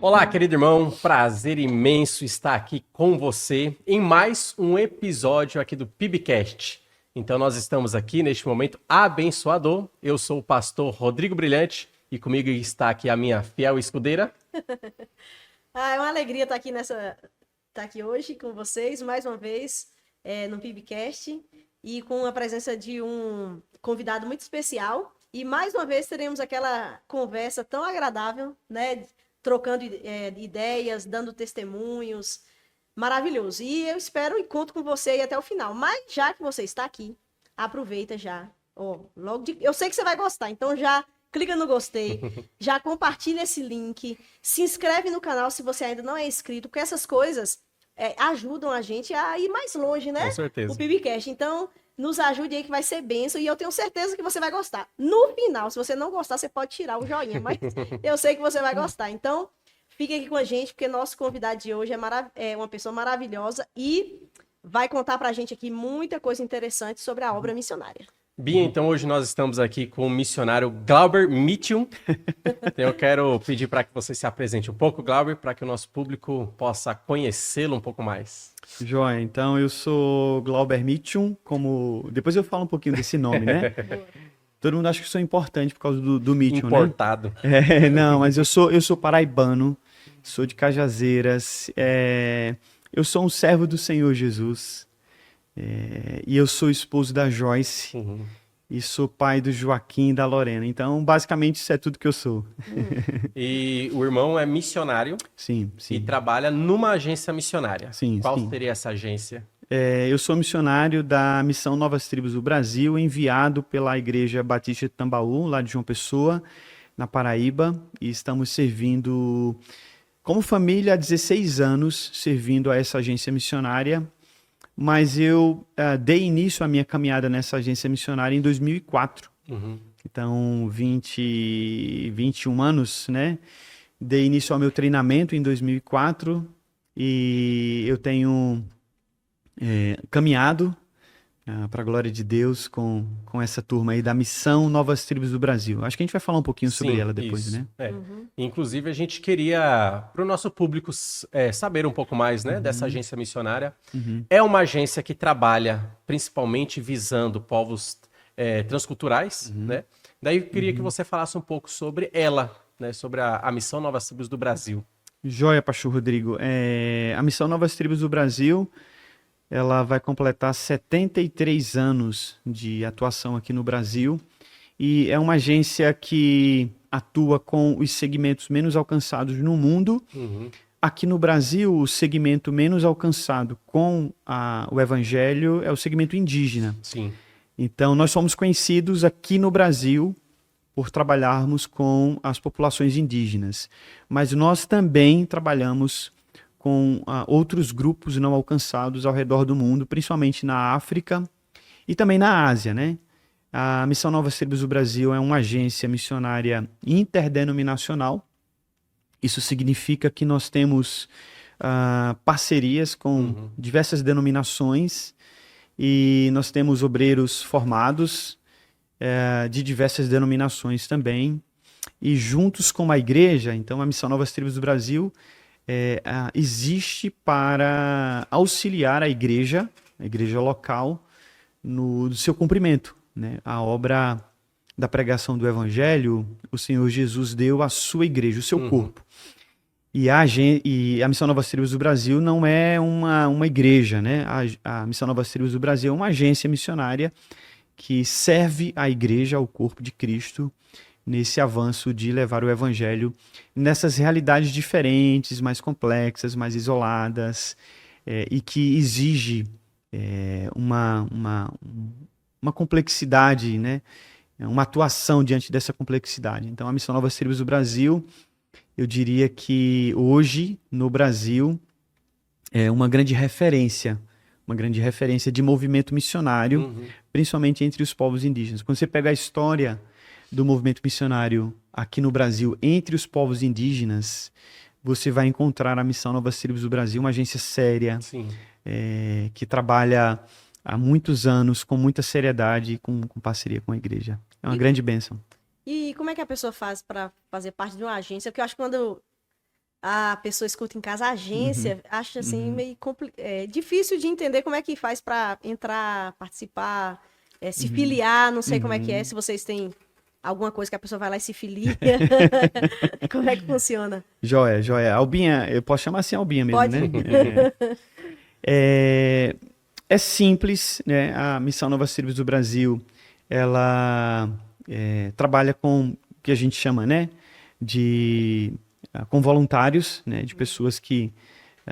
Olá, querido irmão, prazer imenso estar aqui com você em mais um episódio aqui do PIBcast. Então nós estamos aqui neste momento abençoador. Eu sou o pastor Rodrigo Brilhante e comigo está aqui a minha fiel escudeira. É uma alegria estar aqui hoje com vocês, mais uma vez, no PIBcast, e com a presença de um convidado muito especial. E mais uma vez teremos aquela conversa tão agradável, né? Trocando ideias, dando testemunhos. Maravilhoso. E eu espero e conto com você aí até o final. Mas já que você está aqui, aproveita já. Eu sei que você vai gostar, então já clica no gostei, já compartilha esse link, se inscreve no canal se você ainda não é inscrito, porque essas coisas ajudam a gente a ir mais longe, né? Com certeza. O PIBcast. Então, nos ajude aí que vai ser bênção e eu tenho certeza que você vai gostar. No final, se você não gostar, você pode tirar o joinha, mas eu sei que você vai gostar. Então, fique aqui com a gente, porque nosso convidado de hoje é uma pessoa maravilhosa e vai contar pra gente aqui muita coisa interessante sobre a obra missionária. Bia, então hoje nós estamos aqui com o missionário Glauber Mitchum. Então eu quero pedir para que você se apresente um pouco, Glauber, para que o nosso público possa conhecê-lo um pouco mais. Joia, então eu sou Glauber Mitchum, depois eu falo um pouquinho desse nome, né? Todo mundo acha que sou importante por causa do Mitchum, Importado. né? Não, mas eu sou paraibano, sou de Cajazeiras, eu sou um servo do Senhor Jesus, e eu sou esposo da Joyce, e sou pai do Joaquim e da Lorena. Então, basicamente, isso é tudo que eu sou. E o irmão é missionário. Sim. E trabalha numa agência missionária. Sim. Qual seria essa agência? Eu sou missionário da Missão Novas Tribos do Brasil, enviado pela Igreja Batista de Tambaú, lá de João Pessoa, na Paraíba, e estamos servindo, como família, há 16 anos, servindo a essa agência missionária, mas eu dei início à minha caminhada nessa agência missionária em 2004. Então, 21 anos, né? Dei início ao meu treinamento em 2004 e eu tenho caminhado para a glória de Deus com essa turma aí da Missão Novas Tribos do Brasil. Acho que a gente vai falar um pouquinho sobre ela depois, isso. né? Inclusive, a gente queria, para o nosso público, saber um pouco mais, né, dessa agência missionária. É uma agência que trabalha principalmente visando povos transculturais, né? Daí eu queria que você falasse um pouco sobre ela, né, sobre a Missão Novas Tribos do Brasil. Joia, pastor Rodrigo. A Missão Novas Tribos do Brasil, ela vai completar 73 anos de atuação aqui no Brasil e é uma agência que atua com os segmentos menos alcançados no mundo. Aqui no Brasil, o segmento menos alcançado com o evangelho é o segmento indígena. Sim. Então, nós somos conhecidos aqui no Brasil por trabalharmos com as populações indígenas, mas nós também trabalhamos com outros grupos não alcançados ao redor do mundo, principalmente na África e também na Ásia, né? A Missão Novas Tribos do Brasil é uma agência missionária interdenominacional. Isso significa que nós temos parcerias com diversas denominações e nós temos obreiros formados de diversas denominações também. E juntos com a igreja, então a Missão Novas Tribos do Brasil existe para auxiliar a igreja local no seu cumprimento, né? A obra da pregação do evangelho, o Senhor Jesus deu à sua igreja, o seu corpo. E a Missão Novas Tribos do Brasil não é uma igreja, né? A Missão Novas Tribos do Brasil é uma agência missionária que serve a igreja, ao corpo de Cristo, nesse avanço de levar o evangelho nessas realidades diferentes, mais complexas, mais isoladas, e que exige uma complexidade, né? Uma atuação diante dessa complexidade. Então, a Missão Novas Tribos do Brasil, eu diria que hoje, no Brasil, é uma grande referência de movimento missionário, principalmente entre os povos indígenas. Quando você pega a história do movimento missionário aqui no Brasil entre os povos indígenas, você vai encontrar a Missão Novas Tribos do Brasil, uma agência séria, que trabalha há muitos anos com muita seriedade e com parceria com a igreja. É uma grande bênção. E como é que a pessoa faz para fazer parte de uma agência? Porque eu acho que quando a pessoa escuta em casa a agência, acha assim meio difícil de entender como é que faz para entrar, participar, se filiar, não sei como é que é, se vocês têm alguma coisa que a pessoa vai lá e se filia. Como é que funciona? Joia, joia. Albinha, eu posso chamar assim Albinha mesmo, Pode. né? É simples, né? A Missão Nova Serviços do Brasil, ela trabalha com o que a gente chama, né, com voluntários, né, de pessoas que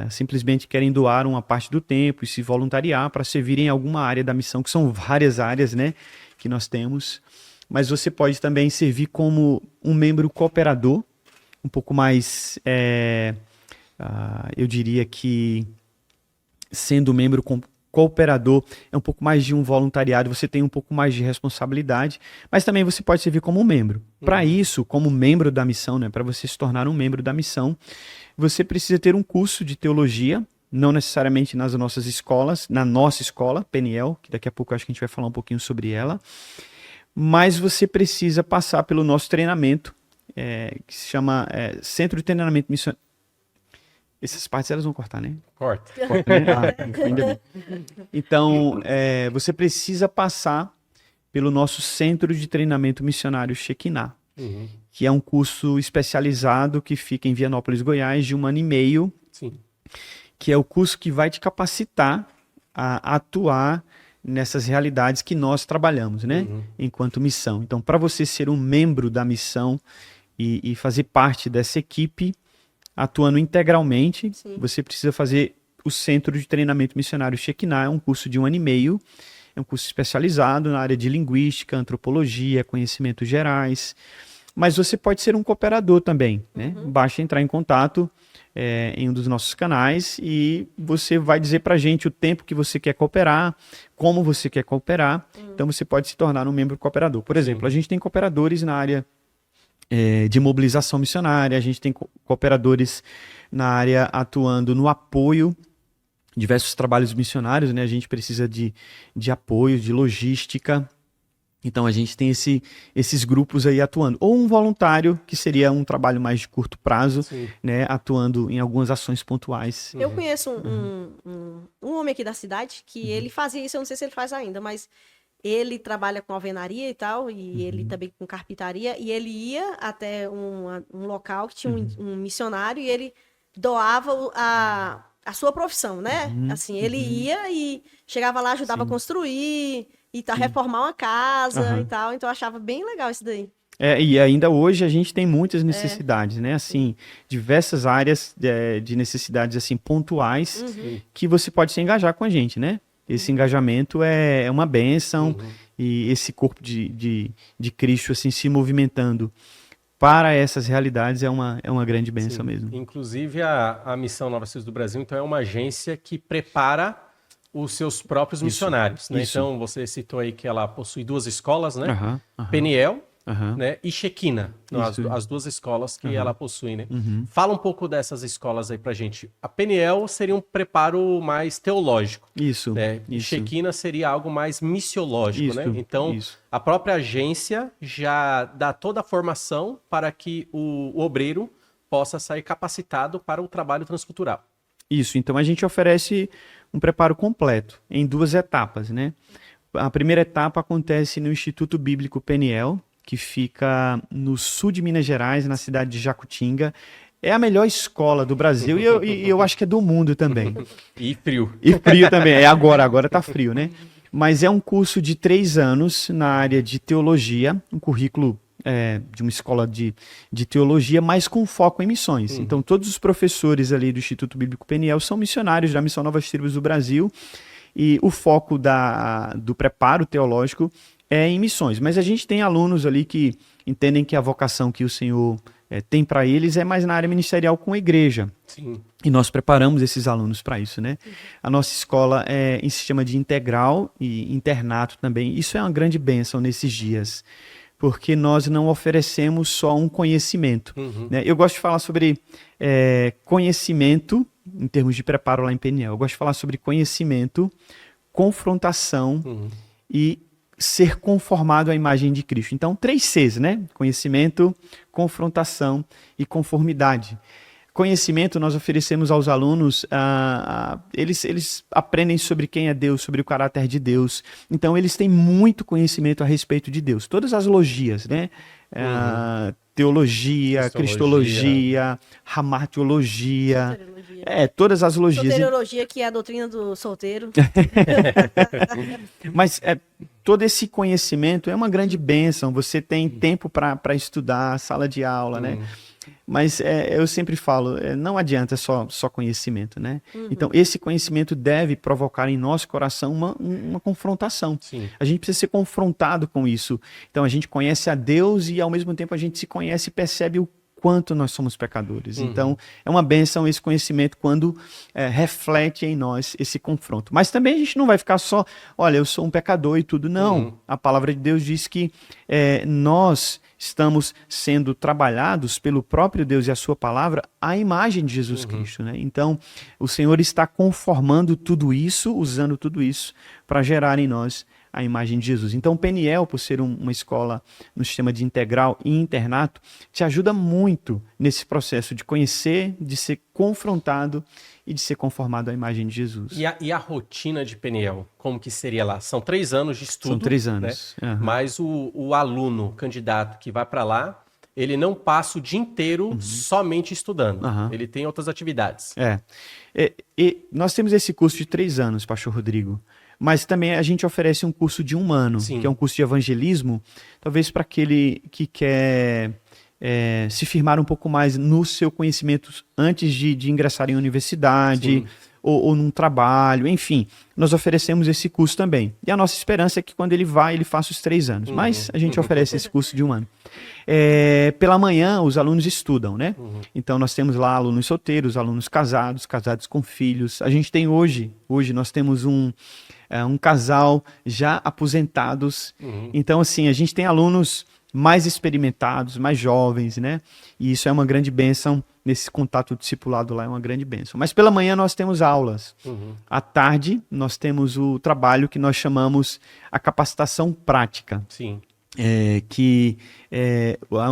simplesmente querem doar uma parte do tempo e se voluntariar para servir em alguma área da missão, que são várias áreas, né, que nós temos. Mas você pode também servir como um membro cooperador, um pouco mais, eu diria que sendo membro cooperador é um pouco mais de um voluntariado, você tem um pouco mais de responsabilidade, mas também você pode servir como um membro. Para isso, como membro da missão, né, para você se tornar um membro da missão, você precisa ter um curso de teologia, não necessariamente nas nossas escolas, na nossa escola, Peniel, que daqui a pouco eu acho que a gente vai falar um pouquinho sobre ela, mas você precisa passar pelo nosso treinamento, que se chama Centro de Treinamento Missionário. Essas partes elas vão cortar, né? Corta. Corta, né? Ainda bem. Então, você precisa passar pelo nosso Centro de Treinamento Missionário Shekinah, que é um curso especializado que fica em Vianópolis, Goiás, de 1 ano e meio, Sim. que é o curso que vai te capacitar a atuar nessas realidades que nós trabalhamos, né? Enquanto missão. Então, para você ser um membro da missão e fazer parte dessa equipe, atuando integralmente, Sim. você precisa fazer o Centro de Treinamento Missionário Shekinah, é um curso de 1 ano e meio, é um curso especializado na área de linguística, antropologia, conhecimentos gerais, mas você pode ser um cooperador também, né? Basta entrar em contato em um dos nossos canais e você vai dizer pra gente o tempo que você quer cooperar, como você quer cooperar, então você pode se tornar um membro cooperador. Por exemplo, a gente tem cooperadores na área de mobilização missionária, a gente tem cooperadores na área atuando no apoio, diversos trabalhos missionários, né? A gente precisa de apoio, de logística, então a gente tem esses grupos aí atuando. Ou um voluntário, que seria um trabalho mais de curto prazo, né? Atuando em algumas ações pontuais. Eu conheço um homem aqui da cidade que ele fazia isso, eu não sei se ele faz ainda, mas ele trabalha com alvenaria e tal, e ele também com carpintaria, e ele ia até um local que tinha um missionário e ele doava a sua profissão, né? Assim, ele ia e chegava lá, ajudava a construir, e reformar uma casa e tal, então eu achava bem legal isso daí. E ainda hoje a gente tem muitas necessidades, né? Assim, diversas áreas de necessidades assim pontuais que você pode se engajar com a gente, né? Esse engajamento é uma bênção e esse corpo de Cristo assim, se movimentando para essas realidades é uma grande bênção mesmo. Inclusive a Missão Nova Serviços do Brasil então é uma agência que prepara os seus próprios missionários, né? Então você citou aí que ela possui 2 escolas, né? Peniel, né? E Shekinah, as 2 escolas que ela possui, né? Fala um pouco dessas escolas aí pra gente. A Peniel seria um preparo mais teológico. Isso. Né? E Shekinah seria algo mais missiológico, né? Então, a própria agência já dá toda a formação para que o obreiro possa sair capacitado para o trabalho transcultural. Isso, então a gente oferece um preparo completo em 2 etapas, né? A primeira etapa acontece no Instituto Bíblico Peniel, que fica no sul de Minas Gerais, na cidade de Jacutinga. É a melhor escola do Brasil e eu acho que é do mundo também. E frio. E frio também, agora tá frio, né? Mas é um curso de 3 anos na área de teologia, um currículo de uma escola de teologia, mas com foco em missões. Então todos os professores ali do Instituto Bíblico Peniel são missionários da Missão Novas Tribos do Brasil e o foco do preparo teológico é em missões, mas a gente tem alunos ali que entendem que a vocação que o Senhor tem para eles é mais na área ministerial com a igreja. Sim. E nós preparamos esses alunos para isso, né? A nossa escola é em sistema de integral e internato também. Isso é uma grande bênção nesses dias, porque nós não oferecemos só um conhecimento. Né? Eu gosto de falar sobre conhecimento, em termos de preparo lá em Peniel. Eu gosto de falar sobre conhecimento, confrontação e ser conformado à imagem de Cristo. Então, 3 Cs, né? Conhecimento, confrontação e conformidade. conhecimento, nós oferecemos aos alunos, eles aprendem sobre quem é Deus, sobre o caráter de Deus. Então, eles têm muito conhecimento a respeito de Deus. Todas as logias, né? Teologia, cristologia, ramartiologia, todas as logias. Soteriologia, que é a doutrina do solteiro. Mas todo esse conhecimento é uma grande bênção. Você tem tempo para estudar, sala de aula, né? Mas eu sempre falo, não adianta só conhecimento, né? Então, esse conhecimento deve provocar em nosso coração uma confrontação. Sim. A gente precisa ser confrontado com isso. Então, a gente conhece a Deus e, ao mesmo tempo, a gente se conhece e percebe o quanto nós somos pecadores. Então, é uma bênção esse conhecimento quando reflete em nós esse confronto. Mas também a gente não vai ficar só, olha, eu sou um pecador e tudo. Não. A palavra de Deus diz que nós estamos sendo trabalhados pelo próprio Deus e a sua palavra à imagem de Jesus Cristo, né? Então, o Senhor está conformando tudo isso, usando tudo isso para gerar em nós a imagem de Jesus. Então, o Peniel, por ser uma escola no sistema de integral e internato, te ajuda muito nesse processo de conhecer, de ser confrontado e de ser conformado à imagem de Jesus. E a rotina de Peniel, como que seria lá? São 3 anos de estudo. São 3 anos. Né? Mas o aluno, candidato que vai para lá, ele não passa o dia inteiro somente estudando. Ele tem outras atividades. E nós temos esse curso de 3 anos, Pastor Rodrigo. Mas também a gente oferece um curso de 1 ano, que é um curso de evangelismo, talvez para aquele que quer se firmar um pouco mais no seu conhecimento antes de ingressar em universidade ou num trabalho, enfim. Nós oferecemos esse curso também. E a nossa esperança é que quando ele vai, ele faça os 3 anos. Mas a gente oferece esse curso de 1 ano. Pela manhã, os alunos estudam, né? Então, nós temos lá alunos solteiros, alunos casados, casados com filhos. A gente tem hoje nós temos um casal já aposentados. Então, assim, a gente tem alunos mais experimentados, mais jovens, né? E isso é uma grande bênção, nesse contato discipulado lá é uma grande bênção. Mas pela manhã nós temos aulas. À tarde nós temos o trabalho que nós chamamos a capacitação prática. Sim.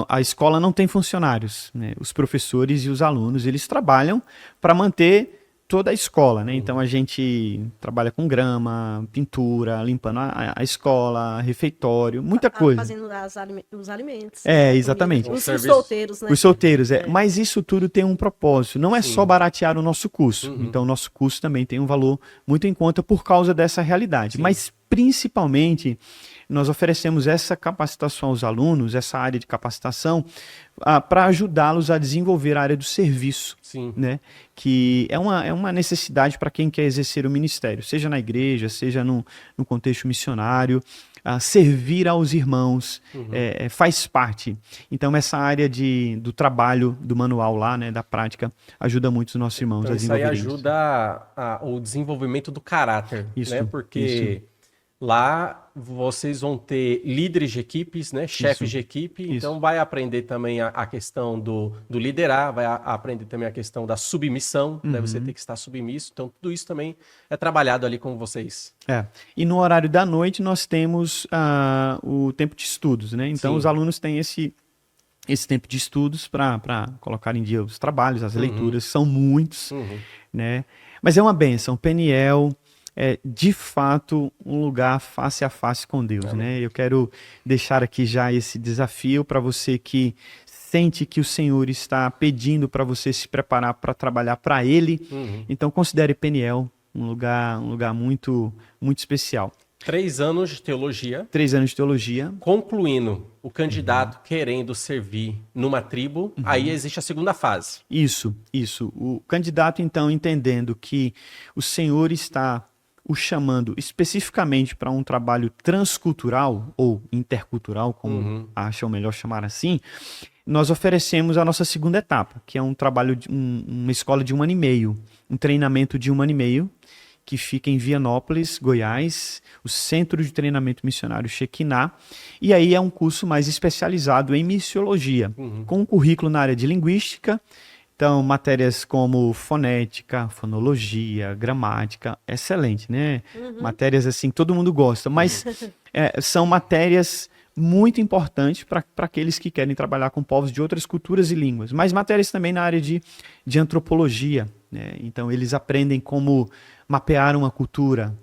A escola não tem funcionários, né? Os professores e os alunos, eles trabalham para manter toda a escola, né? Então a gente trabalha com grama, pintura, limpando a escola, refeitório, muita coisa. Fazendo os alimentos. Exatamente. Os solteiros, né? Os solteiros, Mas isso tudo tem um propósito. Não é só baratear o nosso curso. Então o nosso curso também tem um valor muito em conta por causa dessa realidade. Mas principalmente nós oferecemos essa capacitação aos alunos, essa área de capacitação, para ajudá-los a desenvolver a área do serviço, né? Que é uma necessidade para quem quer exercer o ministério, seja na igreja, seja no contexto missionário. Servir aos irmãos faz parte. Então, essa área do trabalho, do manual lá, né, da prática, ajuda muito os nossos irmãos a desenvolver isso. Isso aí ajuda o desenvolvimento do caráter, né? Porque lá vocês vão ter líderes de equipes, né? Chefes de equipe, então vai aprender também a questão do liderar, vai aprender também a questão da submissão, né? Você tem que estar submisso, então tudo isso também é trabalhado ali com vocês. E no horário da noite nós temos o tempo de estudos, né? Então os alunos têm esse tempo de estudos para colocar em dia os trabalhos, as leituras, são muitos, né? Mas é uma bênção. Peniel é, de fato, um lugar face a face com Deus, né? Eu quero deixar aqui já esse desafio para você que sente que o Senhor está pedindo para você se preparar para trabalhar para Ele. Então, considere Peniel um lugar muito, muito especial. 3 anos de teologia. 3 anos de teologia. Concluindo, o candidato querendo servir numa tribo, aí existe a segunda fase. Isso. O candidato, então, entendendo que o Senhor está o chamando especificamente para um trabalho transcultural ou intercultural, como acham melhor chamar assim, nós oferecemos a nossa segunda etapa, que é um trabalho, uma escola de 1 ano e meio, um treinamento de 1 ano e meio, que fica em Vianópolis, Goiás, o Centro de Treinamento Missionário Shekinah, e aí é um curso mais especializado em missiologia, com um currículo na área de linguística, Então, matérias como fonética, fonologia, gramática, excelente, né? Matérias assim, todo mundo gosta, mas são matérias muito importantes para aqueles que querem trabalhar com povos de outras culturas e línguas, mas matérias também na área de antropologia, né? Então, eles aprendem como mapear uma cultura,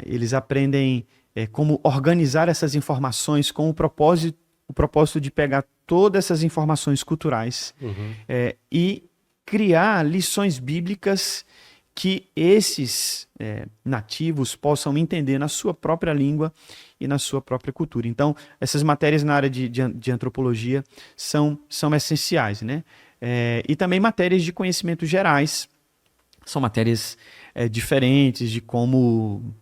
eles aprendem como organizar essas informações com o propósito de pegar todas essas informações culturais e criar lições bíblicas que esses nativos possam entender na sua própria língua e na sua própria cultura. Então, essas matérias na área de antropologia são essenciais, né? E também matérias de conhecimentos gerais, são matérias diferentes de como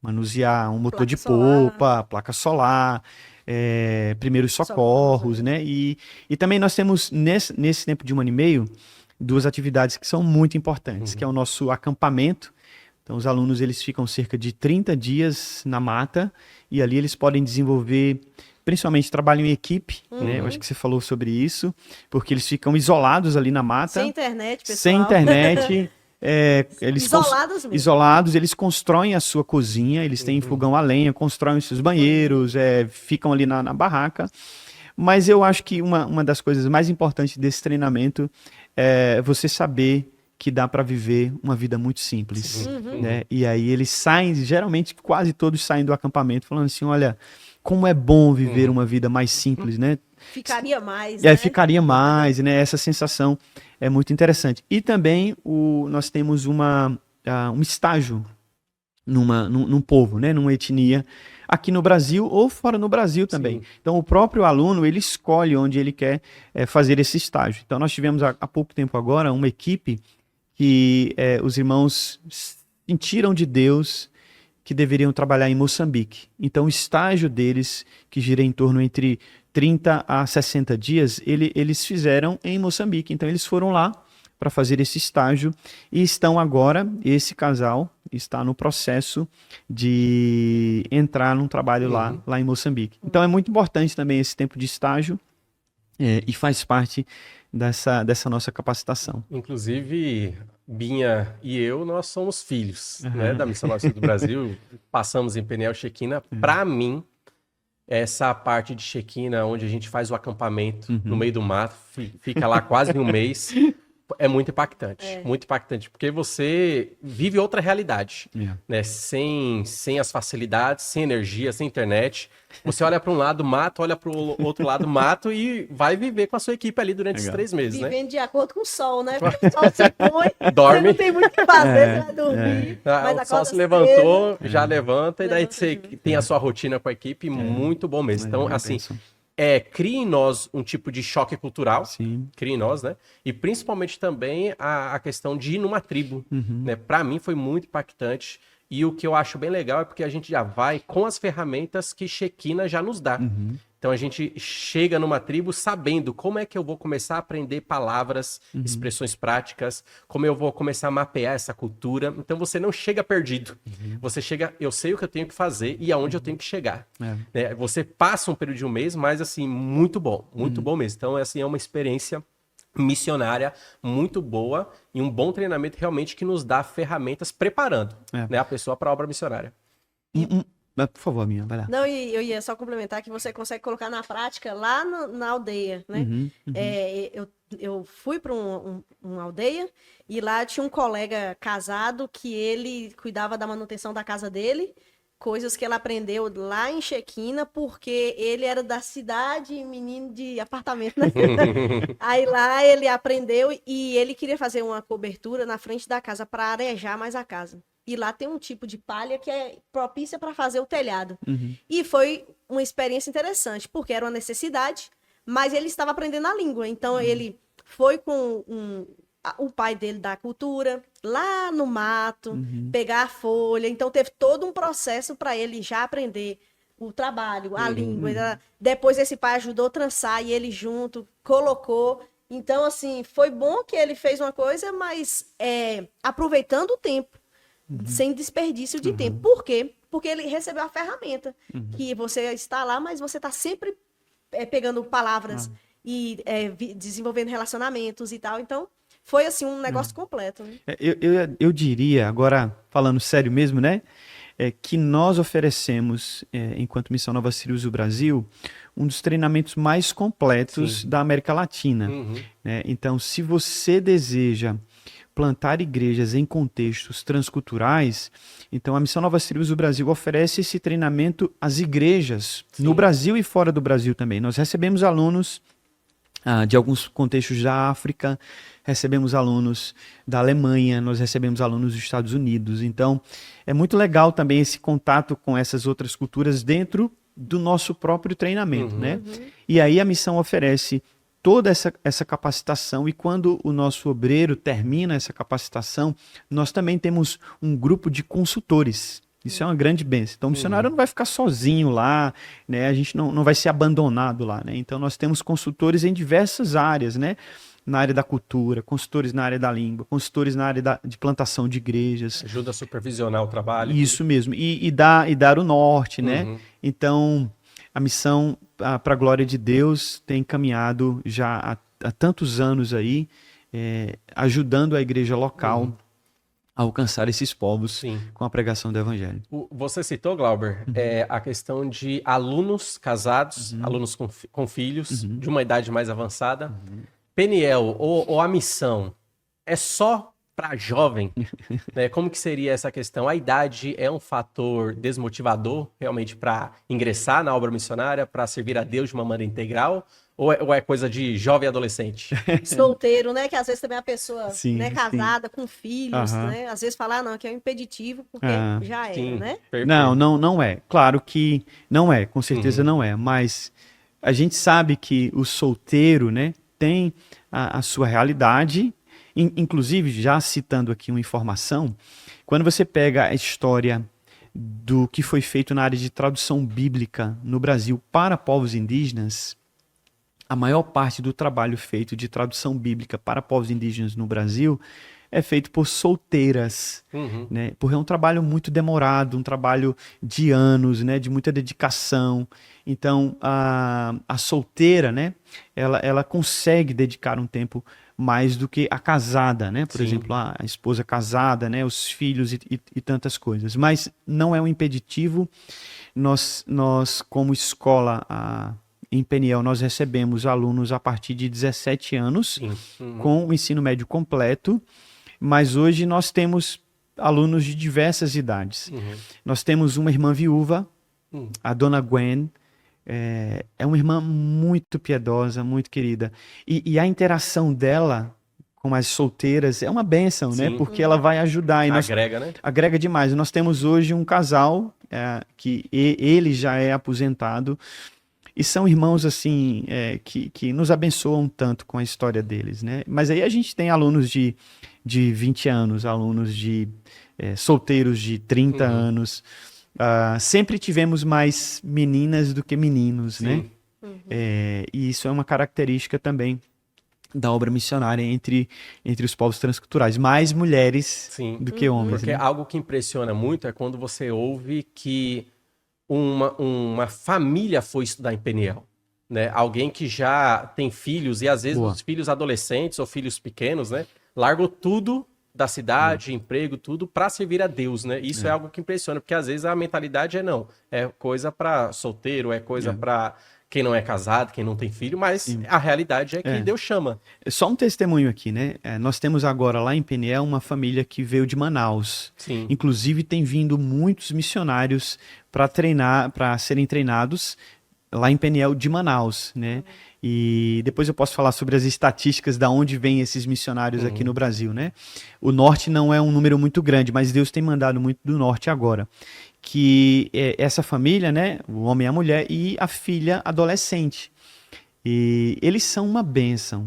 manusear um motor de polpa, placa solar, primeiros socorros, né? E também nós temos, nesse tempo de 1 ano e meio, 2 atividades que são muito importantes, que é o nosso acampamento. Então, os alunos eles ficam cerca de 30 dias na mata e ali eles podem desenvolver, principalmente, trabalho em equipe, né? Eu acho que você falou sobre isso, porque eles ficam isolados ali na mata. Sem internet, pessoal. Sem internet. Eles isolados mesmo. Isolados, eles constroem a sua cozinha, eles têm fogão a lenha, constroem os seus banheiros, ficam ali na barraca. Mas eu acho que uma das coisas mais importantes desse treinamento é você saber que dá para viver uma vida muito simples, né? E aí eles saem, geralmente quase todos saem do acampamento falando assim, olha, como é bom viver uma vida mais simples, né? Ficaria mais, né? Ficaria mais, né? Essa sensação é muito interessante. E também nós temos um estágio num povo, né? Numa etnia, aqui no Brasil ou fora no Brasil também. Sim. Então, o próprio aluno, ele escolhe onde ele quer fazer esse estágio. Então, nós tivemos há pouco tempo agora uma equipe que os irmãos sentiram de Deus que deveriam trabalhar em Moçambique. Então, o estágio deles, que gira em torno entre 30 a 60 dias, eles fizeram em Moçambique. Então, eles foram lá para fazer esse estágio e estão agora, esse casal está no processo de entrar num trabalho lá em Moçambique. Então, é muito importante também esse tempo de estágio e faz parte dessa nossa capacitação. Inclusive, Binha e eu, nós somos filhos, né, da Missão Nossa do Brasil, passamos em Peniel Shekinah. Para mim, essa parte de Shekinah, onde a gente faz o acampamento no meio do mato, fica lá quase um mês, é muito impactante, porque você vive outra realidade, né? Sem as facilidades, sem energia, sem internet. Você olha para um lado, mato, olha para o outro lado, mato e vai viver com a sua equipe ali durante esses 3 meses, né? Vivendo de acordo com o sol, né? Porque o sol se põe, dorme. Você não tem muito o que fazer, você vai dormir. Mas o sol se levantou, já levanta, e daí você tem a sua rotina com a equipe, muito bom mesmo. Então, assim, cria em nós um tipo de choque cultural, cria em nós, né? E principalmente também a questão de ir numa tribo, né? Para mim foi muito impactante. E o que eu acho bem legal é porque a gente já vai com as ferramentas que Shekinah já nos dá. Então a gente chega numa tribo sabendo como é que eu vou começar a aprender palavras, expressões práticas, como eu vou começar a mapear essa cultura. Então você não chega perdido. Você chega, eu sei o que eu tenho que fazer e aonde eu tenho que chegar. Né? Você passa um período de um mês, mas assim, muito bom mesmo. Então assim, é uma experiência missionária muito boa e um bom treinamento realmente que nos dá ferramentas preparando né, a pessoa para a obra missionária. Por favor, Minha, vai lá. Não, e eu ia só complementar que você consegue colocar na prática lá na aldeia, né? Eu fui para uma aldeia e lá tinha um colega casado que ele cuidava da manutenção da casa dele, coisas que ele aprendeu lá em Shekinah, porque ele era da cidade, menino de apartamento, né? Aí lá ele aprendeu e ele queria fazer uma cobertura na frente da casa para arejar mais a casa. E lá tem um tipo de palha que é propícia para fazer o telhado. E foi uma experiência interessante, porque era uma necessidade, mas ele estava aprendendo a língua. Então ele foi com o pai dele da cultura, lá no mato, pegar a folha. Então teve todo um processo para ele já aprender o trabalho, a língua. Depois esse pai ajudou a trançar e ele junto colocou. Então, assim, foi bom que ele fez uma coisa, mas aproveitando o tempo, sem desperdício de tempo. Por quê? Porque ele recebeu a ferramenta, que você está lá, mas você está sempre pegando palavras e desenvolvendo relacionamentos e tal. Então, foi assim um negócio completo, né? Eu diria, agora falando sério mesmo, né? Que nós oferecemos, enquanto Missão Nova Sirius do Brasil, um dos treinamentos mais completos da América Latina. Né? Então, se você deseja plantar igrejas em contextos transculturais, então a Missão Nova Sirius do Brasil oferece esse treinamento às igrejas, no Brasil e fora do Brasil também. Nós recebemos alunos de alguns contextos da África, recebemos alunos da Alemanha, nós recebemos alunos dos Estados Unidos. Então, é muito legal também esse contato com essas outras culturas dentro do nosso próprio treinamento, né? E aí a missão oferece toda essa capacitação, e quando o nosso obreiro termina essa capacitação, nós também temos um grupo de consultores. Isso é uma grande bênção. Então, o missionário não vai ficar sozinho lá, né? A gente não vai ser abandonado lá, né? Então, nós temos consultores em diversas áreas, né? Na área da cultura, consultores na área da língua, consultores na área de plantação de igrejas. Ajuda a supervisionar o trabalho. Isso mesmo. E dar o norte, né? Então, a missão, para a glória de Deus, tem caminhado já há tantos anos aí, ajudando a igreja local a alcançar esses povos com a pregação do evangelho. Você citou, Glauber, a questão de alunos casados, alunos com filhos, de uma idade mais avançada. Peniel, ou a missão, é só para jovem? Né? Como que seria essa questão? A idade é um fator desmotivador, realmente, para ingressar na obra missionária, para servir a Deus de uma maneira integral? Ou é coisa de jovem adolescente? Solteiro, né? Que às vezes também a pessoa né, casada, com filhos, né? Às vezes falar, não, que é um impeditivo, porque já era, né? Perfeito. Não é. Claro que não é, com certeza não é. Mas a gente sabe que o solteiro, né, tem a sua realidade. Inclusive, já citando aqui uma informação, quando você pega a história do que foi feito na área de tradução bíblica no Brasil para povos indígenas, a maior parte do trabalho feito de tradução bíblica para povos indígenas no Brasil é feito por solteiras, né? Porque é um trabalho muito demorado, um trabalho de anos, né? De muita dedicação. Então, a solteira, né? Ela consegue dedicar um tempo mais do que a casada, né? Por exemplo, a esposa casada, né? Os filhos e tantas coisas. Mas não é um impeditivo. Nós como escola em Peniel, nós recebemos alunos a partir de 17 anos, com o ensino médio completo, mas hoje nós temos alunos de diversas idades. Nós temos uma irmã viúva, a dona Gwen, é uma irmã muito piedosa, muito querida, e a interação dela com as solteiras é uma bênção, né? Porque ela vai ajudar. E agrega, né? Agrega demais. Nós temos hoje um casal que ele já é aposentado, e são irmãos assim que nos abençoam tanto com a história deles, né? Mas aí a gente tem alunos de 20 anos, alunos de solteiros de 30 anos. Sempre tivemos mais meninas do que meninos, né? E isso é uma característica também da obra missionária entre os povos transculturais. Mais mulheres do que homens. Porque né? algo que impressiona muito é quando você ouve que uma família foi estudar em Peniel, né? Alguém que já tem filhos, e às vezes os filhos adolescentes ou filhos pequenos, né? Largou tudo da cidade, emprego, tudo, para servir a Deus, né? Isso é algo que impressiona, porque às vezes a mentalidade é coisa para solteiro, é coisa para quem não é casado, quem não tem filho, mas a realidade é que Deus chama. Só um testemunho aqui, né? Nós temos agora lá em Peniel uma família que veio de Manaus. Sim. Inclusive tem vindo muitos missionários para serem treinados lá em Peniel de Manaus, né? E depois eu posso falar sobre as estatísticas de onde vêm esses missionários aqui no Brasil, né? O norte não é um número muito grande, mas Deus tem mandado muito do norte agora. Que essa família, né? O homem e a mulher e a filha adolescente. E eles são uma bênção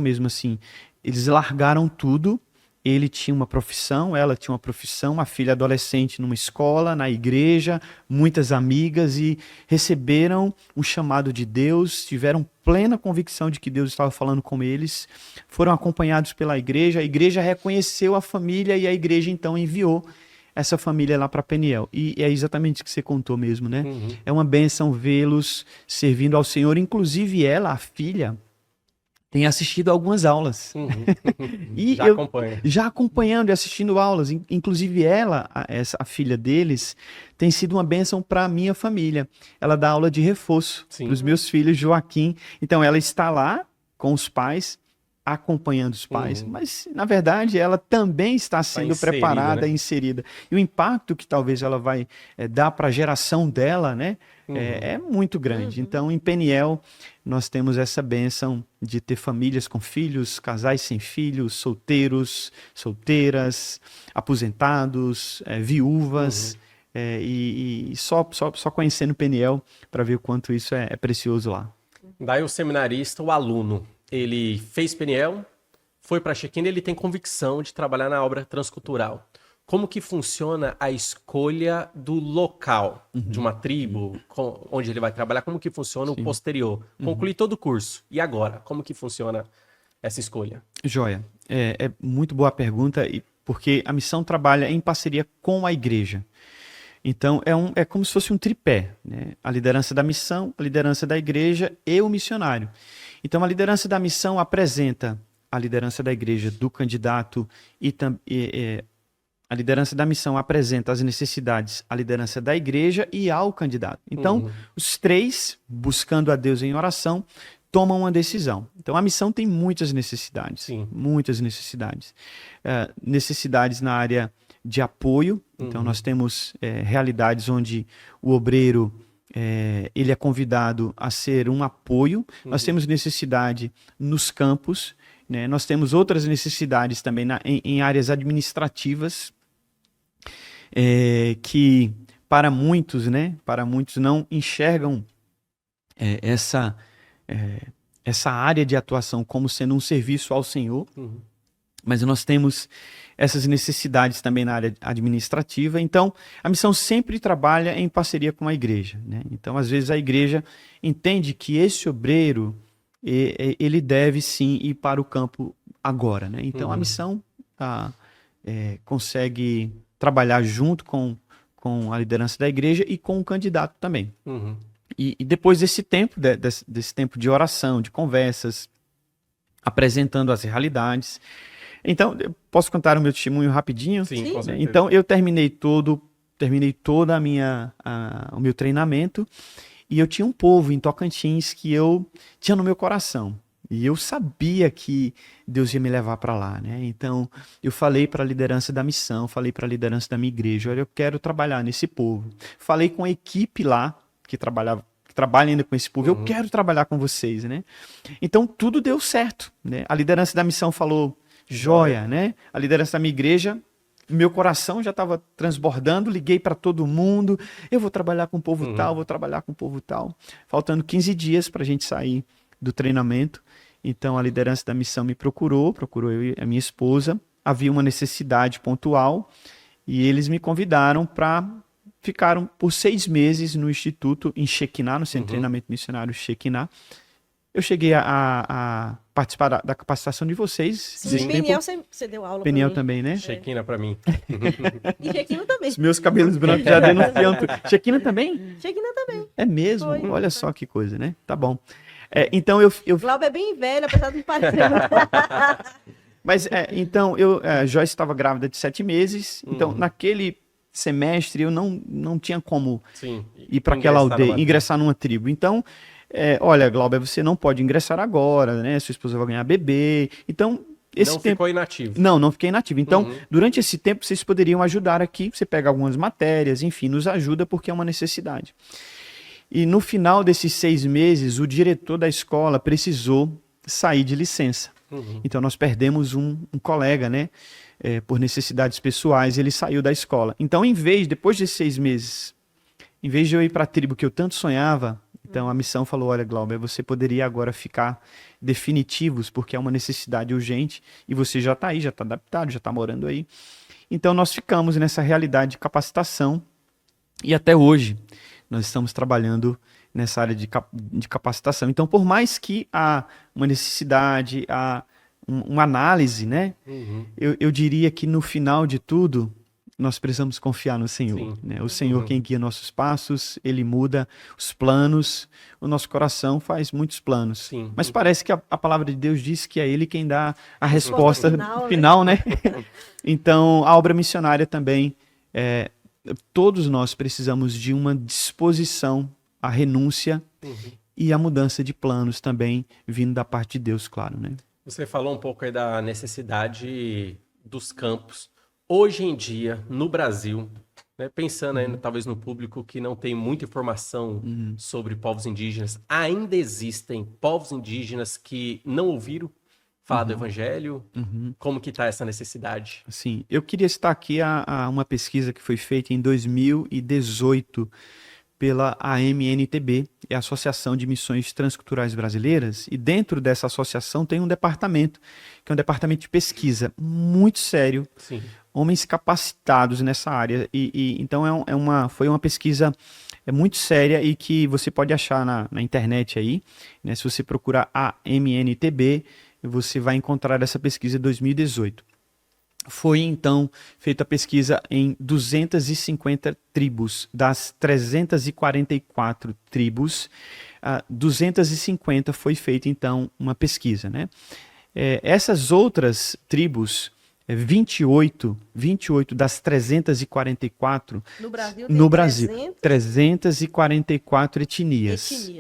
mesmo assim. Eles largaram tudo. Ele tinha uma profissão, ela tinha uma profissão, a filha adolescente numa escola, na igreja, muitas amigas, e receberam um chamado de Deus, tiveram plena convicção de que Deus estava falando com eles, foram acompanhados pela igreja, a igreja reconheceu a família e a igreja então enviou essa família lá para Peniel. E é exatamente o que você contou mesmo, né? É uma bênção vê-los servindo ao Senhor, inclusive ela, a filha, tem assistido algumas aulas. Uhum. E Já acompanha. já acompanhando e assistindo aulas. Inclusive ela, a filha deles, tem sido uma bênção para a minha família. Ela dá aula de reforço Sim. para os meus filhos, Joaquim. Então ela está lá com os pais, acompanhando os pais. Mas, na verdade, ela também está sendo inserida, preparada, né? inserida. E o impacto que talvez ela vai dar para a geração dela, né? É muito grande. Então, em Peniel, nós temos essa bênção de ter famílias com filhos, casais sem filhos, solteiros, solteiras, aposentados, viúvas, e só conhecendo Peniel para ver o quanto isso é precioso lá. Daí o seminarista, o aluno, ele fez Peniel, foi para Shekinah, ele tem convicção de trabalhar na obra transcultural. Como que funciona a escolha do local de uma tribo, onde ele vai trabalhar? Como que funciona o posterior? Concluir todo o curso. E agora? Como que funciona essa escolha? Joia. É muito boa a pergunta, porque a missão trabalha em parceria com a igreja. Então, é como se fosse um tripé, né? A liderança da missão, a liderança da igreja e o missionário. Então, a liderança da missão apresenta a liderança da igreja, do candidato a liderança da missão apresenta as necessidades à liderança da igreja e ao candidato. Então, os três, buscando a Deus em oração, tomam uma decisão. Então, a missão tem muitas necessidades. Sim. Muitas necessidades. Necessidades na área de apoio. Então, nós temos realidades onde o obreiro ele é convidado a ser um apoio. Nós temos necessidade nos campos. Né? Nós temos outras necessidades também em áreas administrativas, que para muitos não enxergam essa área de atuação como sendo um serviço ao Senhor, mas nós temos essas necessidades também na área administrativa. Então, a missão sempre trabalha em parceria com a igreja. Né? Então, às vezes, a igreja entende que esse obreiro ele deve sim ir para o campo agora. Né? Então, a missão consegue trabalhar junto com a liderança da igreja e com o candidato também. E depois desse tempo, desse tempo de oração, de conversas, apresentando as realidades. Então, eu posso contar o meu testemunho rapidinho? Sim, com certeza. Então, eu terminei todo o meu treinamento, e eu tinha um povo em Tocantins que eu tinha no meu coração. E eu sabia que Deus ia me levar para lá, né? Então, eu falei para a liderança da missão, falei para a liderança da minha igreja, olha, eu quero trabalhar nesse povo. Falei com a equipe lá, que trabalha ainda com esse povo, eu quero trabalhar com vocês, né? Então, tudo deu certo, né? A liderança da missão falou, joia, né? A liderança da minha igreja, meu coração já estava transbordando, liguei para todo mundo, eu vou trabalhar com o povo tal, vou trabalhar com o povo tal. Faltando 15 dias para a gente sair do treinamento, então a liderança da missão me procurou eu e a minha esposa, havia uma necessidade pontual, e eles me convidaram ficaram por 6 meses no Instituto, em Shekinah, no Centro de Treinamento Missionário Shekinah. Eu cheguei a participar da capacitação de vocês. Sim, Peniel, você deu aula Peniel pra mim. também, né? Shekinah para mim. E Shekinah também. Os meus cabelos brancos já denunciam tudo. Shekinah também? Shekinah também. É mesmo? Foi. Olha só que coisa, né? Tá bom. Então eu Glauber é bem velho, apesar de não parecer. Mas, então, Joyce estava grávida de 7 meses, então naquele semestre eu não tinha como ir para aquela aldeia, ingressar numa tribo. Então, olha, Glauber, você não pode ingressar agora, né? Sua esposa vai ganhar bebê. Então, ficou inativo. Não fiquei inativo. Então, durante esse tempo, vocês poderiam ajudar aqui, você pega algumas matérias, enfim, nos ajuda porque é uma necessidade. E no final desses 6 meses, o diretor da escola precisou sair de licença. Então, nós perdemos um colega, né? Por necessidades pessoais, ele saiu da escola. Então, depois de 6 meses, em vez de eu ir para a tribo que eu tanto sonhava, então a missão falou, olha, Glauber, você poderia agora ficar definitivos, porque é uma necessidade urgente, e você já está aí, já está adaptado, já está morando aí. Então, nós ficamos nessa realidade de capacitação, e até hoje nós estamos trabalhando nessa área de capacitação. Então, por mais que há uma necessidade, há uma análise, né? Eu diria que no final de tudo, nós precisamos confiar no Senhor. Sim. Né? O Senhor quem guia nossos passos, Ele muda os planos, o nosso coração faz muitos planos. Sim. Mas parece que a palavra de Deus diz que é Ele quem dá a resposta final, final, né? Então, a obra missionária também, todos nós precisamos de uma disposição à renúncia e à mudança de planos também, vindo da parte de Deus, claro, né? Você falou um pouco aí da necessidade dos campos. Hoje em dia, no Brasil, né, pensando aí, talvez no público que não tem muita informação sobre povos indígenas, ainda existem povos indígenas que não ouviram falar do Evangelho? Como que está essa necessidade? Sim, eu queria citar aqui uma pesquisa que foi feita em 2018 pela AMNTB, é a Associação de Missões Transculturais Brasileiras, e dentro dessa associação tem um departamento, que é um departamento de pesquisa muito sério, Sim. homens capacitados nessa área, então foi uma pesquisa muito séria e que você pode achar na internet aí, né? Se você procurar AMNTB, você vai encontrar essa pesquisa de 2018. Foi, então, feita a pesquisa em 250 tribos. Das 344 tribos, 250 foi feita, então, uma pesquisa, né? Essas outras tribos, 28 das 344... No Brasil, no Brasil, 344 etnias.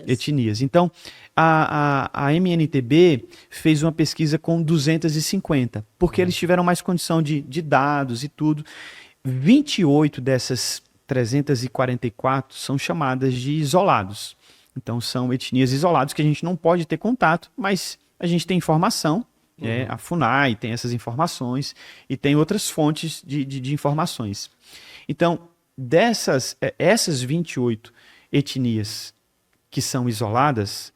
Então, a MNTB fez uma pesquisa com 250, porque eles tiveram mais condição de dados e tudo. 28 dessas 344 são chamadas de isolados. Então, são etnias isoladas que a gente não pode ter contato, mas a gente tem informação. A FUNAI tem essas informações e tem outras fontes de informações. Então, essas 28 etnias que são isoladas,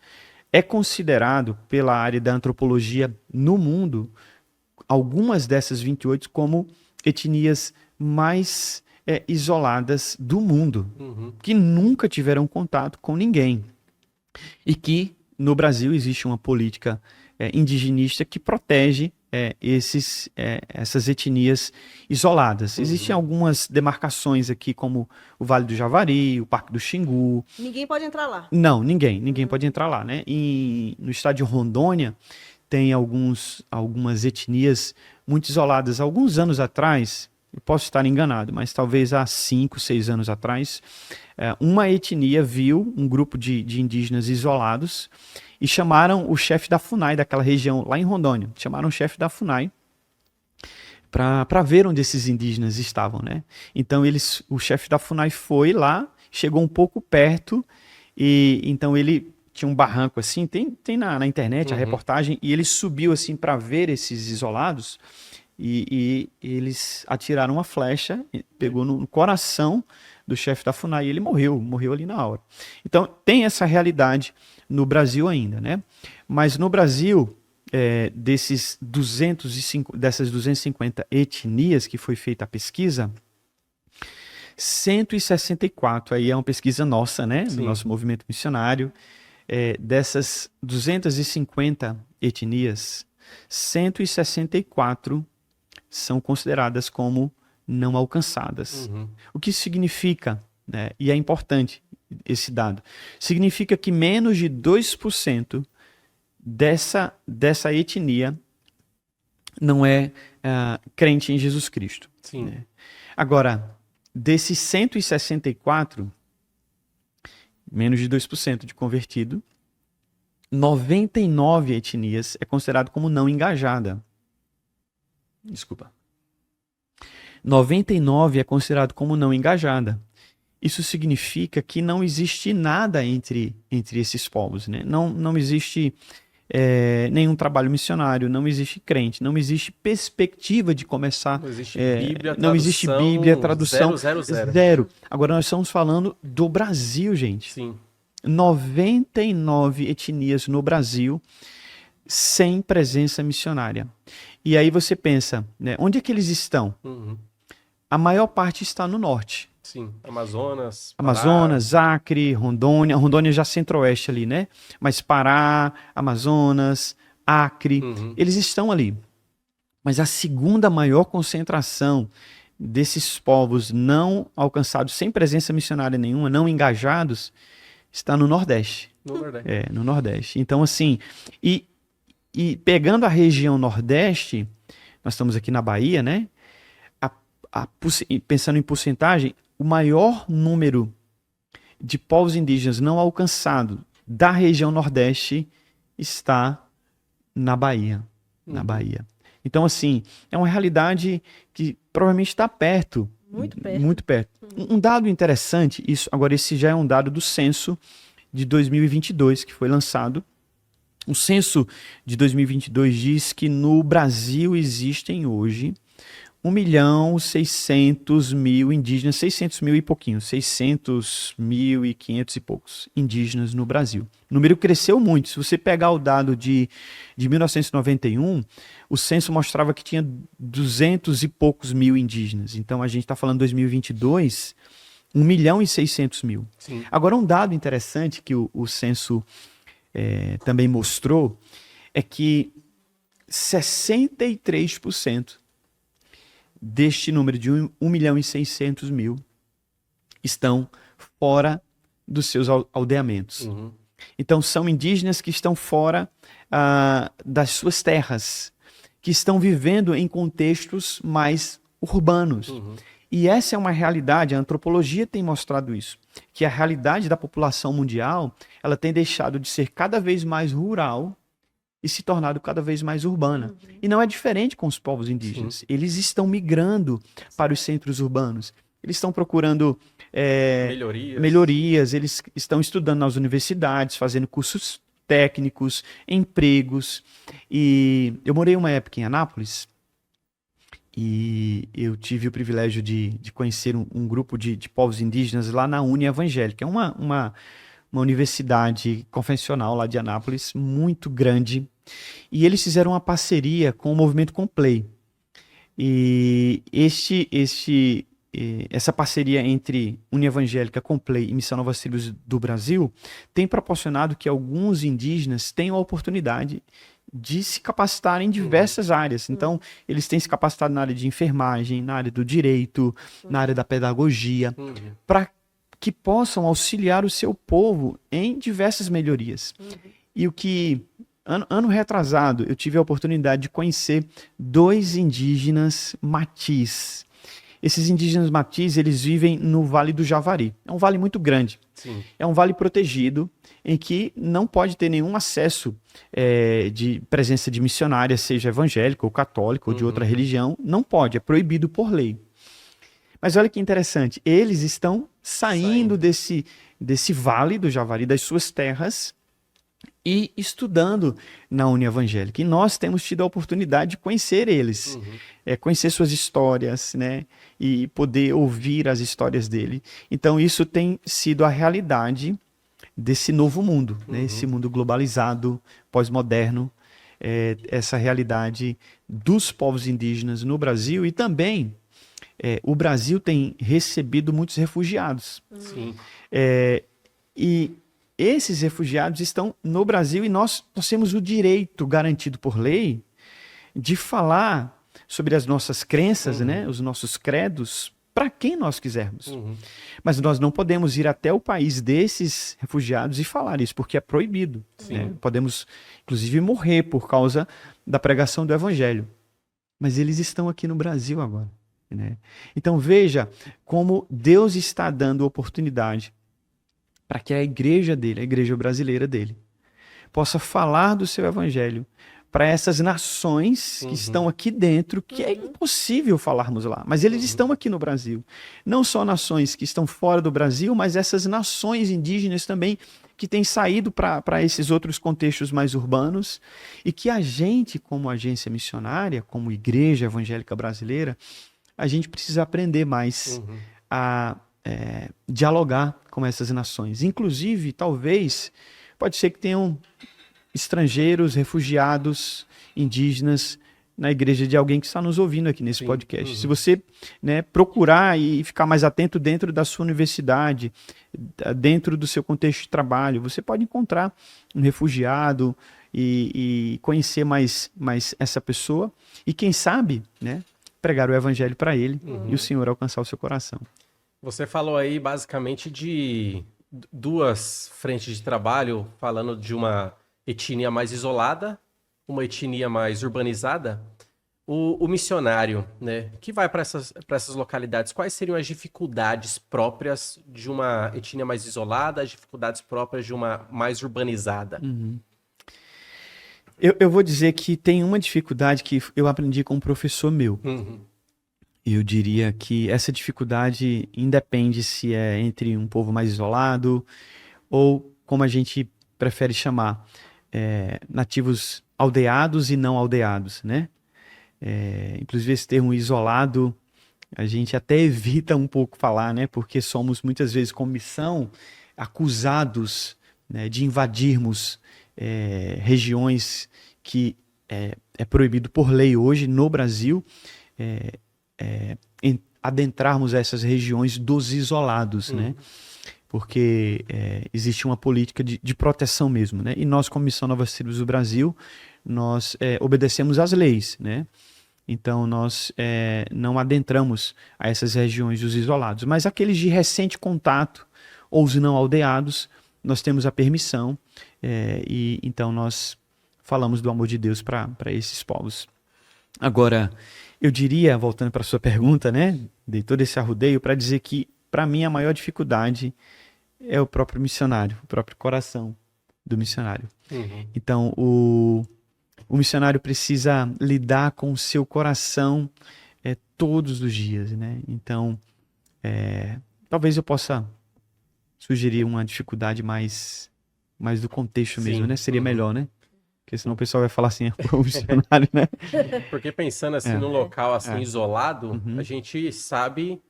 é considerado pela área da antropologia no mundo, algumas dessas 28 como etnias mais isoladas do mundo, que nunca tiveram contato com ninguém. E que no Brasil existe uma política indigenista que protege essas etnias isoladas. Existem algumas demarcações aqui, como o Vale do Javari, o Parque do Xingu. Ninguém pode entrar lá. Não, ninguém pode entrar lá, né? No estado de Rondônia tem algumas etnias muito isoladas. Alguns anos atrás, eu posso estar enganado, mas talvez há 5, 6 anos atrás, uma etnia viu um grupo de indígenas isolados e chamaram o chefe da FUNAI daquela região, lá em Rondônia. Chamaram o chefe da FUNAI para ver onde esses indígenas estavam, né? Então o chefe da FUNAI foi lá, chegou um pouco perto, e então ele tinha um barranco assim, tem na internet a reportagem, e ele subiu assim para ver esses isolados, e eles atiraram uma flecha, pegou no coração do chefe da FUNAI e ele morreu ali na hora. Então tem realidade no Brasil ainda, né? Mas no Brasil, dessas 250 etnias que foi feita a pesquisa, 164, aí é uma pesquisa nossa, né? Do nosso movimento missionário, dessas 250 etnias, 164 são consideradas como não alcançadas. O que significa, né, e é importante esse dado, significa que menos de 2% dessa etnia não é crente em Jesus Cristo. Sim. Né? Agora, desses 164, menos de 2% de convertido, 99 etnias é considerado como não engajada. Desculpa. 99 é considerado como não engajada. Isso significa que não existe nada entre esses povos, né? Não existe nenhum trabalho missionário, não existe crente, não existe perspectiva de começar. Não existe Bíblia, tradução. Não existe Bíblia, tradução. 000. Zero. Agora nós estamos falando do Brasil, gente. Sim. 99 etnias no Brasil sem presença missionária. E aí você pensa, né, onde é que eles estão? A maior parte está no norte. Sim, Amazonas, Acre, Rondônia já centro-oeste ali, né? Mas Pará, Amazonas, Acre, eles estão ali. Mas a segunda maior concentração desses povos não alcançados, sem presença missionária nenhuma, não engajados, está no Nordeste. No Nordeste. No Nordeste. Então, assim, e pegando a região Nordeste, nós estamos aqui na Bahia, né? Pensando em porcentagem, o maior número de povos indígenas não alcançados da região Nordeste está na Bahia. Na Bahia. Então, assim, é uma realidade que provavelmente está perto. Muito perto. Muito perto. Um dado interessante, agora esse já é um dado do censo de 2022, que foi lançado. O censo de 2022 diz que no Brasil existem hoje 1.600.000 indígenas, 600 mil e pouquinho, 600.500 e poucos indígenas no Brasil. O número cresceu muito. Se você pegar o dado de 1991, o censo mostrava que tinha 200 e poucos mil indígenas. Então a gente está falando 2022, 1.600.000. Sim. Agora, um dado interessante que o censo também mostrou é que 63% deste número de 1.600.000 estão fora dos seus aldeamentos. Então, são indígenas que estão fora das suas terras, que estão vivendo em contextos mais urbanos. E essa é uma realidade, a antropologia tem mostrado isso, que a realidade da população mundial, ela tem deixado de ser cada vez mais rural e se tornado cada vez mais urbana. E não é diferente com os povos indígenas. Sim. Eles estão migrando para os centros urbanos. Eles estão procurando melhorias, eles estão estudando nas universidades, fazendo cursos técnicos, empregos. E eu morei uma época em Anápolis e eu tive o privilégio de conhecer um grupo de povos indígenas lá na Uni Evangélica. É uma universidade confessional lá de Anápolis, muito grande. E eles fizeram uma parceria com o Movimento Complay. E essa parceria entre Uni Evangélica, Complay e Missão Novas Tribos do Brasil tem proporcionado que alguns indígenas tenham a oportunidade de se capacitar em diversas áreas. Então, eles têm se capacitado na área de enfermagem, na área do direito, na área da pedagogia, para que possam auxiliar o seu povo em diversas melhorias. E o que, ano retrasado, eu tive a oportunidade de conhecer 2 indígenas matis. Esses indígenas matis, eles vivem no Vale do Javari. É um vale muito grande. Sim. É um vale protegido, em que não pode ter nenhum acesso de presença de missionária, seja evangélica ou católica ou de outra religião. Não pode, é proibido por lei. Mas olha que interessante, eles estão saindo desse vale do Javari, das suas terras, e estudando na Uni Evangélica. E nós temos tido a oportunidade de conhecer eles, conhecer suas histórias, né? E poder ouvir as histórias dele. Então isso tem sido a realidade desse novo mundo, né? Esse mundo globalizado, pós-moderno, essa realidade dos povos indígenas no Brasil. E também o Brasil tem recebido muitos refugiados. Sim. E esses refugiados estão no Brasil e nós temos o direito garantido por lei de falar sobre as nossas crenças, né, os nossos credos, para quem nós quisermos. Mas nós não podemos ir até o país desses refugiados e falar isso, porque é proibido. Né? Podemos, inclusive, morrer por causa da pregação do evangelho. Mas eles estão aqui no Brasil agora. Né? Então veja como Deus está dando oportunidade para que a igreja dele, a igreja brasileira dele, possa falar do seu evangelho para essas nações que estão aqui dentro, que é impossível falarmos lá, mas eles estão aqui no Brasil. Não só nações que estão fora do Brasil, mas essas nações indígenas também que têm saído para esses outros contextos mais urbanos e que a gente, como agência missionária, como igreja evangélica brasileira, a gente precisa aprender mais a dialogar com essas nações. Inclusive, talvez, pode ser que tenham estrangeiros, refugiados, indígenas na igreja de alguém que está nos ouvindo aqui nesse podcast. Se você procurar e ficar mais atento dentro da sua universidade, dentro do seu contexto de trabalho, você pode encontrar um refugiado e conhecer mais essa pessoa. E quem sabe, pregar o evangelho para ele e o Senhor alcançar o seu coração. Você falou aí basicamente de duas frentes de trabalho, falando de uma etnia mais isolada, uma etnia mais urbanizada. O missionário, né, que vai para essas localidades, quais seriam as dificuldades próprias de uma etnia mais isolada, as dificuldades próprias de uma mais urbanizada? Eu vou dizer que tem uma dificuldade que eu aprendi com um professor meu. Eu diria que essa dificuldade independe se é entre um povo mais isolado ou, como a gente prefere chamar, nativos aldeados e não aldeados, né? Inclusive esse termo isolado, a gente até evita um pouco falar, né? Porque somos muitas vezes, como missão, acusados, né, de invadirmos regiões que é proibido por lei hoje no Brasil, adentrarmos essas regiões dos isolados, né? Porque existe uma política de proteção mesmo, né? E nós, como Missão Novas Tribos do Brasil, nós obedecemos às leis, né? Então, nós não adentramos a essas regiões dos isolados. Mas aqueles de recente contato, ou os não aldeados, nós temos a permissão e então nós falamos do amor de Deus para esses povos. Agora, eu diria, voltando para a sua pergunta, né? Dei todo esse arrodeio para dizer que, para mim, a maior dificuldade é o próprio missionário, o próprio coração do missionário. Então, o missionário precisa lidar com o seu coração todos os dias, né? Então, talvez eu possa sugerir uma dificuldade mais do contexto mesmo, né? Seria melhor, né? Porque senão o pessoal vai falar assim, o missionário, né? Porque pensando assim num local assim isolado, a gente sabe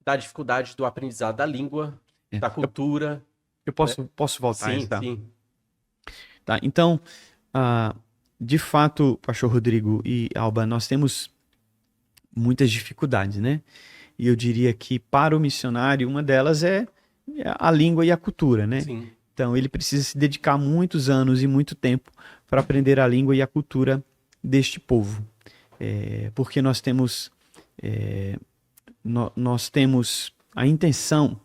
da dificuldade do aprendizado da língua, da cultura. Eu posso voltar? Sim, sim. Tá, então, de fato, Pastor Rodrigo e Alba, nós temos muitas dificuldades, né? E eu diria que para o missionário, uma delas é a língua e a cultura, né? Sim. Então, ele precisa se dedicar muitos anos e muito tempo para aprender a língua e a cultura deste povo. Porque nós temos a intenção,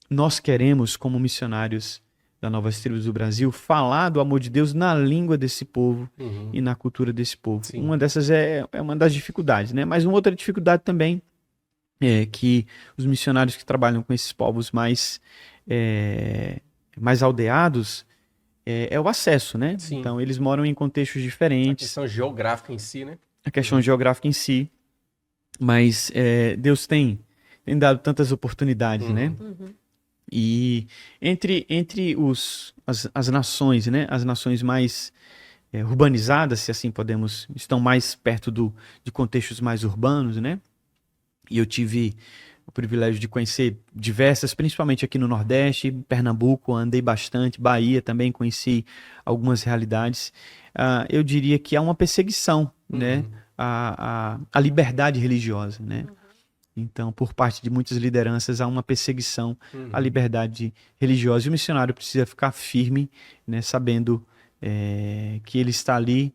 nós queremos, como missionários da Novas Tribos do Brasil, falar do amor de Deus na língua desse povo e na cultura desse povo. Sim. Uma dessas é uma das dificuldades, né? Mas uma outra dificuldade também é que os missionários que trabalham com esses povos mais aldeados é o acesso, né? Sim. Então, eles moram em contextos A diferentes. questão geográfica em si, né? A questão geográfica em si. Mas Deus tem dado tantas oportunidades, né? E entre as nações, né? As nações mais urbanizadas, se assim podemos, estão mais perto de contextos mais urbanos, né? E eu tive o privilégio de conhecer diversas, principalmente aqui no Nordeste, Pernambuco, andei bastante, Bahia também conheci algumas realidades. Eu diria que há uma perseguição, né? A liberdade religiosa, né? Então, por parte de muitas lideranças, há uma perseguição à liberdade religiosa. E o missionário precisa ficar firme, né? Sabendo que ele está ali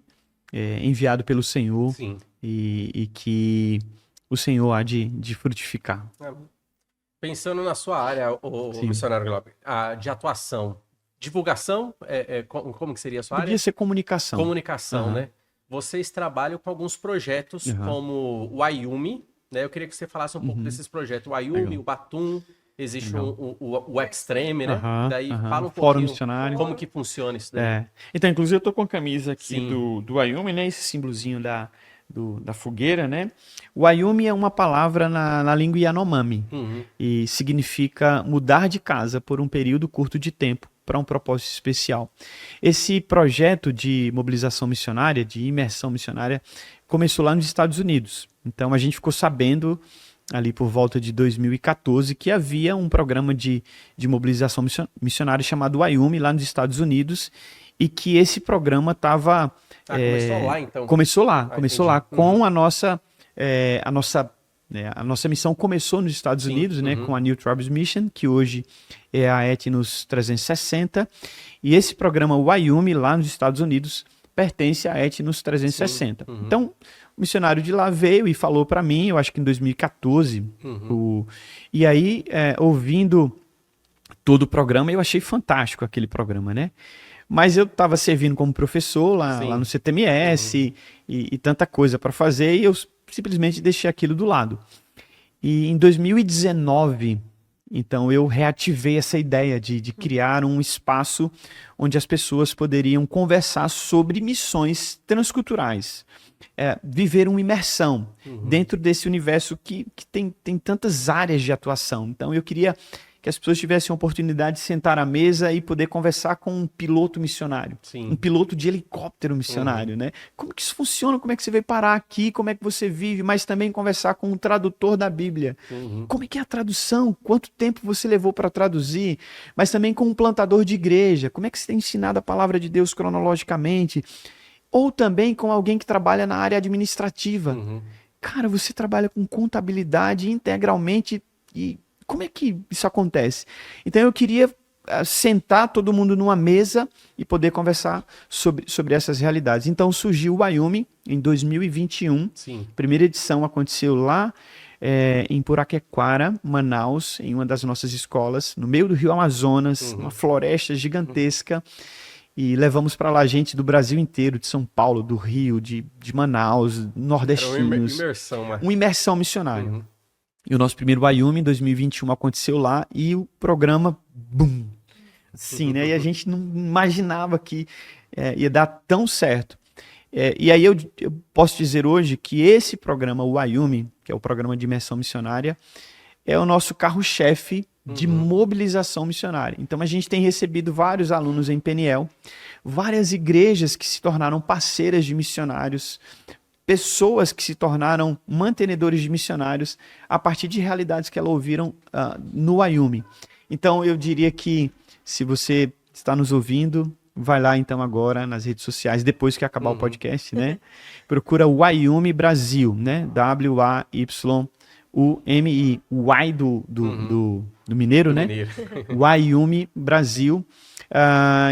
enviado pelo Senhor e que o Senhor há de frutificar. Pensando na sua área, o missionário Glauber, de atuação, divulgação, como que seria a sua área? Podia ser comunicação. Comunicação, né? Vocês trabalham com alguns projetos como o Ayumi, né? Eu queria que você falasse um pouco desses projetos. O Ayumi, o Batum, existe o Extreme, né? Daí fala um Fórum pouquinho missionário. como que funciona isso daí. Então, inclusive, eu tô com a camisa aqui do Ayumi, né? Esse símbolozinho da fogueira, né? O Ayumi é uma palavra na língua Yanomami e significa mudar de casa por um período curto de tempo para um propósito especial. Esse projeto de mobilização missionária, de imersão missionária, começou lá nos Estados Unidos. Então a gente ficou sabendo ali por volta de 2014 que havia um programa de mobilização missionária chamado Ayumi lá nos Estados Unidos e que esse programa estava começou lá, então? Começou lá com a nossa missão começou nos Estados Unidos, né, com a New Tribes Mission, que hoje é a Etnos 360, e esse programa, o Ayumi, lá nos Estados Unidos, pertence à Etnos 360. Então, O missionário de lá veio e falou para mim, eu acho que em 2014, e aí, ouvindo todo o programa, eu achei fantástico aquele programa, né? Mas eu estava servindo como professor lá no CTMS e tanta coisa para fazer, e eu simplesmente deixei aquilo do lado. E em 2019, então, eu reativei essa ideia de criar um espaço onde as pessoas poderiam conversar sobre missões transculturais. Viver uma imersão dentro desse universo que tem tantas áreas de atuação. Então, eu queria que as pessoas tivessem a oportunidade de sentar à mesa e poder conversar com um piloto missionário, um piloto de helicóptero missionário, né? Como que isso funciona? Como é que você veio parar aqui? Como é que você vive? Mas também conversar com um tradutor da Bíblia. Como é que é a tradução? Quanto tempo você levou para traduzir? Mas também com um plantador de igreja. Como é que você tem ensinado a palavra de Deus cronologicamente? Ou também com alguém que trabalha na área administrativa. Cara, você trabalha com contabilidade integralmente e como é que isso acontece? Então eu queria sentar todo mundo numa mesa e poder conversar sobre essas realidades. Então surgiu o Wayumi em 2021. Primeira edição aconteceu lá em Puraquequara, Manaus, em uma das nossas escolas, no meio do Rio Amazonas, uma floresta gigantesca. E levamos para lá gente do Brasil inteiro, de São Paulo, do Rio, de Manaus, nordestinos. Uma imersão missionária. E o nosso primeiro Wayumi, em 2021, aconteceu lá e o programa, bum! Sim, né? E a gente não imaginava que ia dar tão certo. E aí eu posso dizer hoje que esse programa, o Wayumi, que é o programa de imersão missionária, é o nosso carro-chefe de mobilização missionária. Então a gente tem recebido vários alunos em Peniel, várias igrejas que se tornaram parceiras de missionários, pessoas que se tornaram mantenedores de missionários a partir de realidades que elas ouviram no Wayumi. Então eu diria que se você está nos ouvindo, vai lá então agora nas redes sociais, depois que acabar o podcast, né? Procura Wayumi Brasil, né? W-A-Y-U-M-I, o Y do mineiro, né? Wayumi Brasil.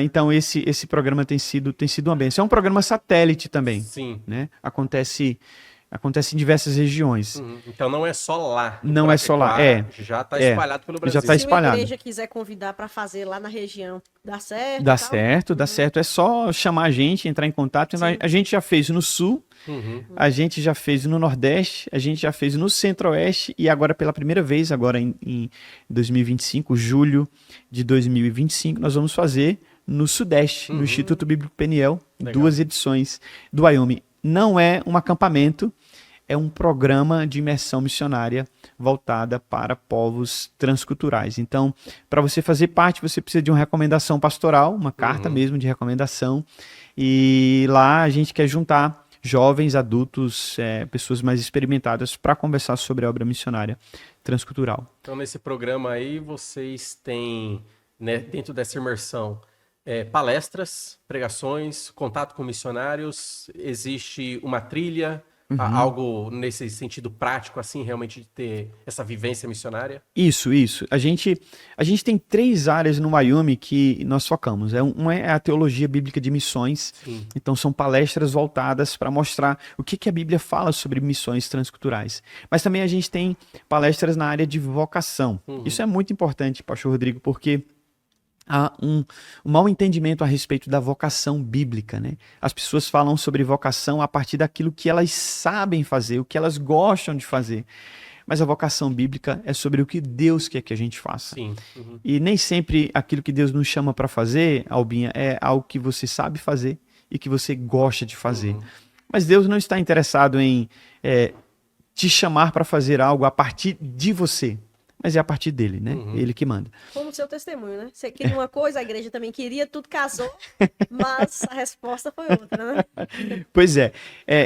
Então esse programa tem sido uma bênção. É um programa satélite também. Né? Acontece em diversas regiões. Então não é só lá. Não é só lá. Já está espalhado pelo Brasil. Já está espalhado. Se uma igreja quiser convidar para fazer lá na região, dá certo? Dá certo. É só chamar a gente, entrar em contato. A gente já fez no Sul, a gente já fez no Nordeste, a gente já fez no Centro-Oeste e agora pela primeira vez, agora em 2025, julho de 2025, nós vamos fazer no Sudeste, no Instituto Bíblico Peniel, 2 edições do Wayumi. Não é um acampamento, é um programa de imersão missionária voltada para povos transculturais. Então, para você fazer parte, você precisa de uma recomendação pastoral, uma carta mesmo de recomendação. E lá a gente quer juntar jovens, adultos, pessoas mais experimentadas para conversar sobre a obra missionária transcultural. Então, nesse programa aí, vocês têm, né, dentro dessa imersão, palestras, pregações, contato com missionários, existe uma trilha, algo nesse sentido prático, assim, realmente de ter essa vivência missionária? Isso. A gente tem 3 áreas no Wayumi que nós focamos. Uma é a teologia bíblica de missões. Então são palestras voltadas para mostrar o que a Bíblia fala sobre missões transculturais. Mas também a gente tem palestras na área de vocação. Isso é muito importante, pastor Rodrigo, porque há um mau entendimento a respeito da vocação bíblica, né? As pessoas falam sobre vocação a partir daquilo que elas sabem fazer, o que elas gostam de fazer. Mas a vocação bíblica é sobre o que Deus quer que a gente faça. E nem sempre aquilo que Deus nos chama para fazer, Albinha, é algo que você sabe fazer e que você gosta de fazer. Mas Deus não está interessado em te chamar para fazer algo a partir de você. Mas é a partir dele, né? Ele que manda. Como o seu testemunho, né? Você queria uma coisa, a igreja também queria, tudo casou, mas a resposta foi outra, né? Pois é.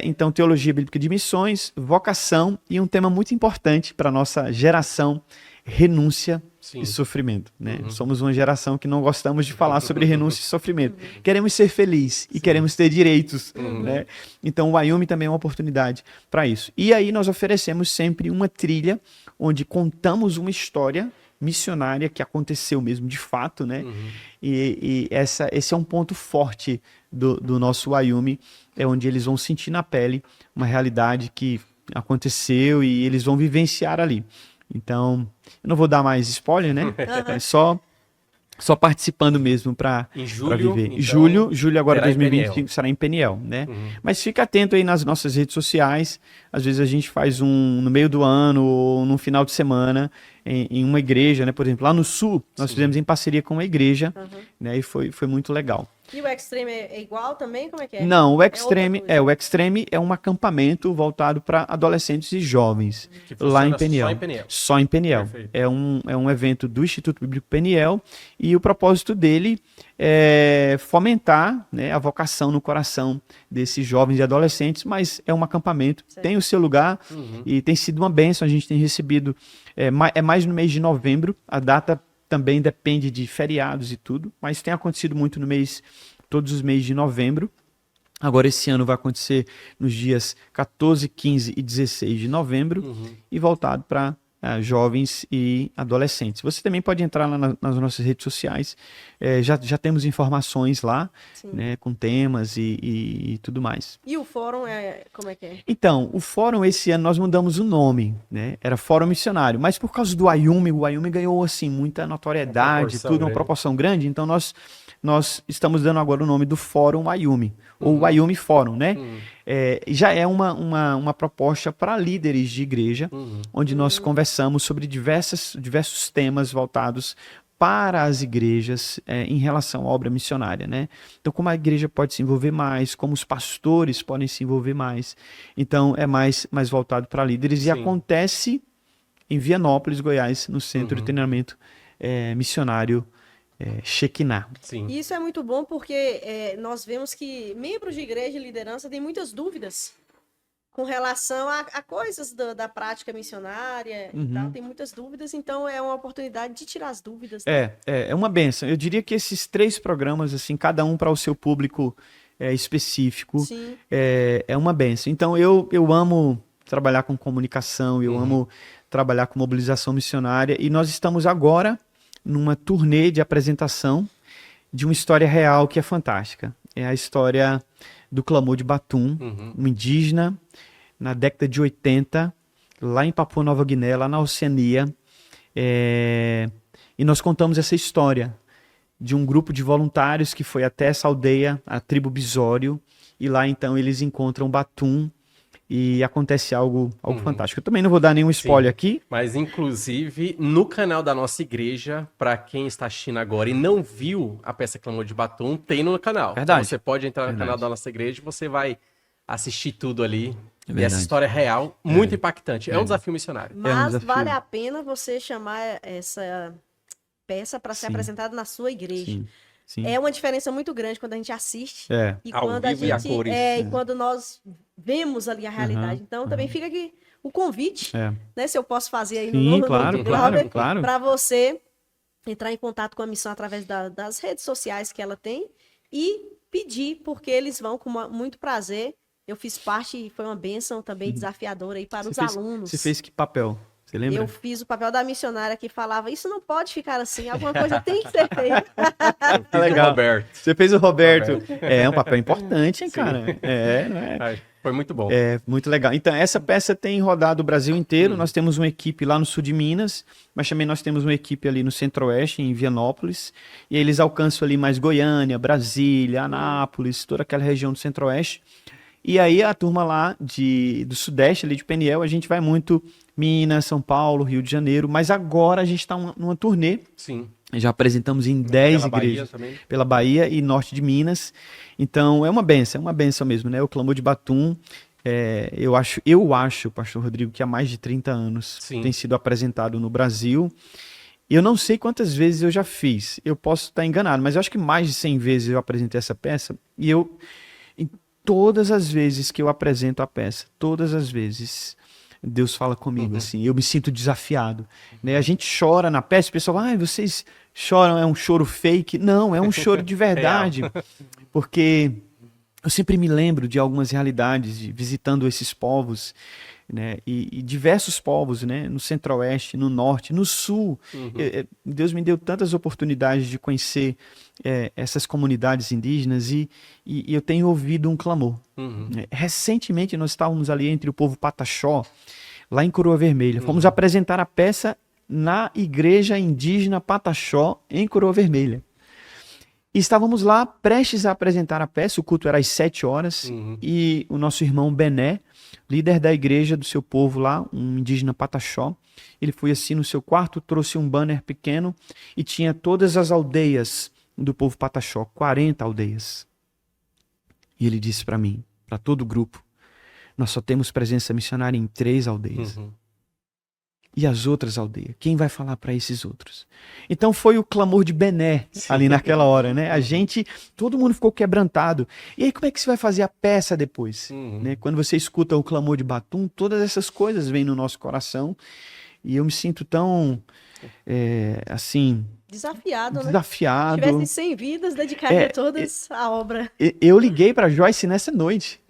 Então, teologia bíblica de missões, vocação e um tema muito importante para a nossa geração, renúncia e sofrimento, né? Somos uma geração que não gostamos de falar sobre renúncia e sofrimento. Queremos ser felizes e queremos ter direitos, né? Então, o Wayumi também é uma oportunidade para isso. E aí nós oferecemos sempre uma trilha onde contamos uma história missionária que aconteceu mesmo de fato, né? Uhum. E esse é um ponto forte do nosso Wyoming, é onde eles vão sentir na pele uma realidade que aconteceu e eles vão vivenciar ali. Então, eu não vou dar mais spoiler, né? É só participando mesmo para Em julho, viver. então, Julho agora será em 2025 Peniel. será em Peniel, né? Uhum. Mas fica atento aí nas nossas redes sociais. Às vezes a gente faz no meio do ano ou no final de semana em uma igreja, né? Por exemplo, lá no sul, nós Sim. fizemos em parceria com uma igreja, Uhum. né? E foi muito legal. E o Extreme é igual também? Como é que é? Não, o outra Extreme coisa. o Extreme é um acampamento voltado para adolescentes e jovens, Que lá em funciona Peniel. só em Peniel. Só em Peniel. Perfeito. É um evento do Instituto Bíblico Peniel e o propósito dele é fomentar, né, a vocação no coração desses jovens e adolescentes, mas é um acampamento, Certo. tem o seu lugar Uhum. e tem sido uma bênção. A gente tem recebido, é mais no mês de novembro, a data também depende de feriados e tudo, mas tem acontecido muito todos os meses de novembro. Agora esse ano vai acontecer nos dias 14, 15 e 16 de novembro Uhum. e voltado para jovens e adolescentes. Você também pode entrar lá nas nossas redes sociais, já temos informações lá, Sim. né, com temas e tudo mais. E o fórum como é que é? Então, o fórum esse ano nós mudamos o nome, né? Era Fórum Missionário, mas por causa do Wyoming, o Wyoming ganhou assim muita notoriedade, proporção uma grande. proporção grande, então nós estamos dando agora o nome do Fórum Wyoming, ou Wyoming Fórum, né? Uhum. Já é uma proposta para líderes de igreja, Uhum. onde nós conversamos sobre diversos temas voltados para as igrejas em relação à obra missionária, né? Então, como a igreja pode se envolver mais, como os pastores podem se envolver mais. Então, é mais voltado para líderes Sim. e acontece em Vianópolis, Goiás, no Centro de Uhum. Treinamento Missionário Shekinah. Sim. E isso é muito bom porque nós vemos que membros de igreja e liderança têm muitas dúvidas com relação a coisas da prática missionária e tal, tem muitas dúvidas, então é uma oportunidade de tirar as dúvidas. Né? É uma benção. Eu diria que esses 3 programas, assim, cada um para o seu público específico, Sim. é uma benção. Então, eu amo trabalhar com comunicação, eu amo trabalhar com mobilização missionária, e nós estamos agora numa turnê de apresentação de uma história real que é fantástica. É a história do Clamor de Batum, um indígena, na década de 80, lá em Papua Nova Guiné, lá na Oceania. E nós contamos essa história de um grupo de voluntários que foi até essa aldeia, a tribo Bisório, e lá então eles encontram Batum e acontece algo fantástico. Eu também não vou dar nenhum spoiler aqui. Mas, inclusive, no canal da nossa igreja, para quem está assistindo agora e não viu a peça Clamor de Batum, tem no canal. Verdade. Então, você pode entrar no Verdade. canal da nossa igreja e você vai assistir tudo ali. E Verdade. essa história é real, muito impactante. É um desafio missionário. Mas desafio. vale a pena você chamar essa peça para ser Sim. apresentada na sua igreja. Sim. É uma diferença muito grande quando a gente assiste e Ao quando a vivo e a gente cores. e quando nós vemos ali a realidade. Então também fica aqui o convite, né? Se eu posso fazer aí no Sim, nome claro, do Glauber, claro. para você entrar em contato com a missão através das redes sociais que ela tem e pedir, porque eles vão com muito prazer. Eu fiz parte e foi uma bênção também desafiadora aí para os alunos. Você fez que papel? Você lembra? Eu fiz o papel da missionária que falava, isso não pode ficar assim, alguma coisa tem que ser feita. Fiz do Legal. Roberto. Você fez o Roberto. É um papel importante, hein, cara? Não é? Ai, foi muito bom. É, muito legal. Então, essa peça tem rodado o Brasil inteiro. Nós temos uma equipe lá no sul de Minas, mas também nós temos uma equipe ali no centro-oeste, em Vianópolis. E aí eles alcançam ali mais Goiânia, Brasília, Anápolis, toda aquela região do centro-oeste. E aí a turma lá do sudeste, ali de Peniel, a gente vai muito Minas, São Paulo, Rio de Janeiro. Mas agora a gente está numa turnê. Sim. Já apresentamos em 10 Pela Bahia igrejas. também. Pela Bahia e norte de Minas. Então é uma benção mesmo, né? O Clamor de Batum, eu acho, pastor Rodrigo, que há mais de 30 anos Sim. tem sido apresentado no Brasil. Eu não sei quantas vezes eu já fiz, eu posso estar enganado, mas eu acho que mais de 100 vezes eu apresentei essa peça. E em todas as vezes que eu apresento a peça, todas as vezes, Deus fala comigo, assim, eu me sinto desafiado. Né? A gente chora na peça, o pessoal fala, vocês choram, é um choro fake. Não, é um choro de verdade. Porque eu sempre me lembro de algumas realidades, visitando esses povos, né? E diversos povos, né? No centro-oeste, no norte, no sul. Deus me deu tantas oportunidades de conhecer essas comunidades indígenas e eu tenho ouvido um clamor. Recentemente nós estávamos ali entre o povo Pataxó, lá em Coroa Vermelha. Fomos apresentar a peça na igreja indígena Pataxó, em Coroa Vermelha. E estávamos lá prestes a apresentar a peça, o culto era às 7 horas, e o nosso irmão Bené, líder da igreja do seu povo lá, um indígena Pataxó, ele foi assim no seu quarto, trouxe um banner pequeno e tinha todas as aldeias do povo Pataxó, 40 aldeias. E ele disse para mim, para todo o grupo, nós só temos presença missionária em 3 aldeias. E as outras aldeias? Quem vai falar para esses outros? Então foi o clamor de Bené ali naquela hora, né? Todo mundo ficou quebrantado. E aí como é que você vai fazer a peça depois? Né? Quando você escuta o clamor de Batum, todas essas coisas vêm no nosso coração e eu me sinto tão, assim... Desafiado, né? Desafiado. Se tivesse 100 vidas, dedicaria todas à obra. Eu liguei para Joyce nessa noite.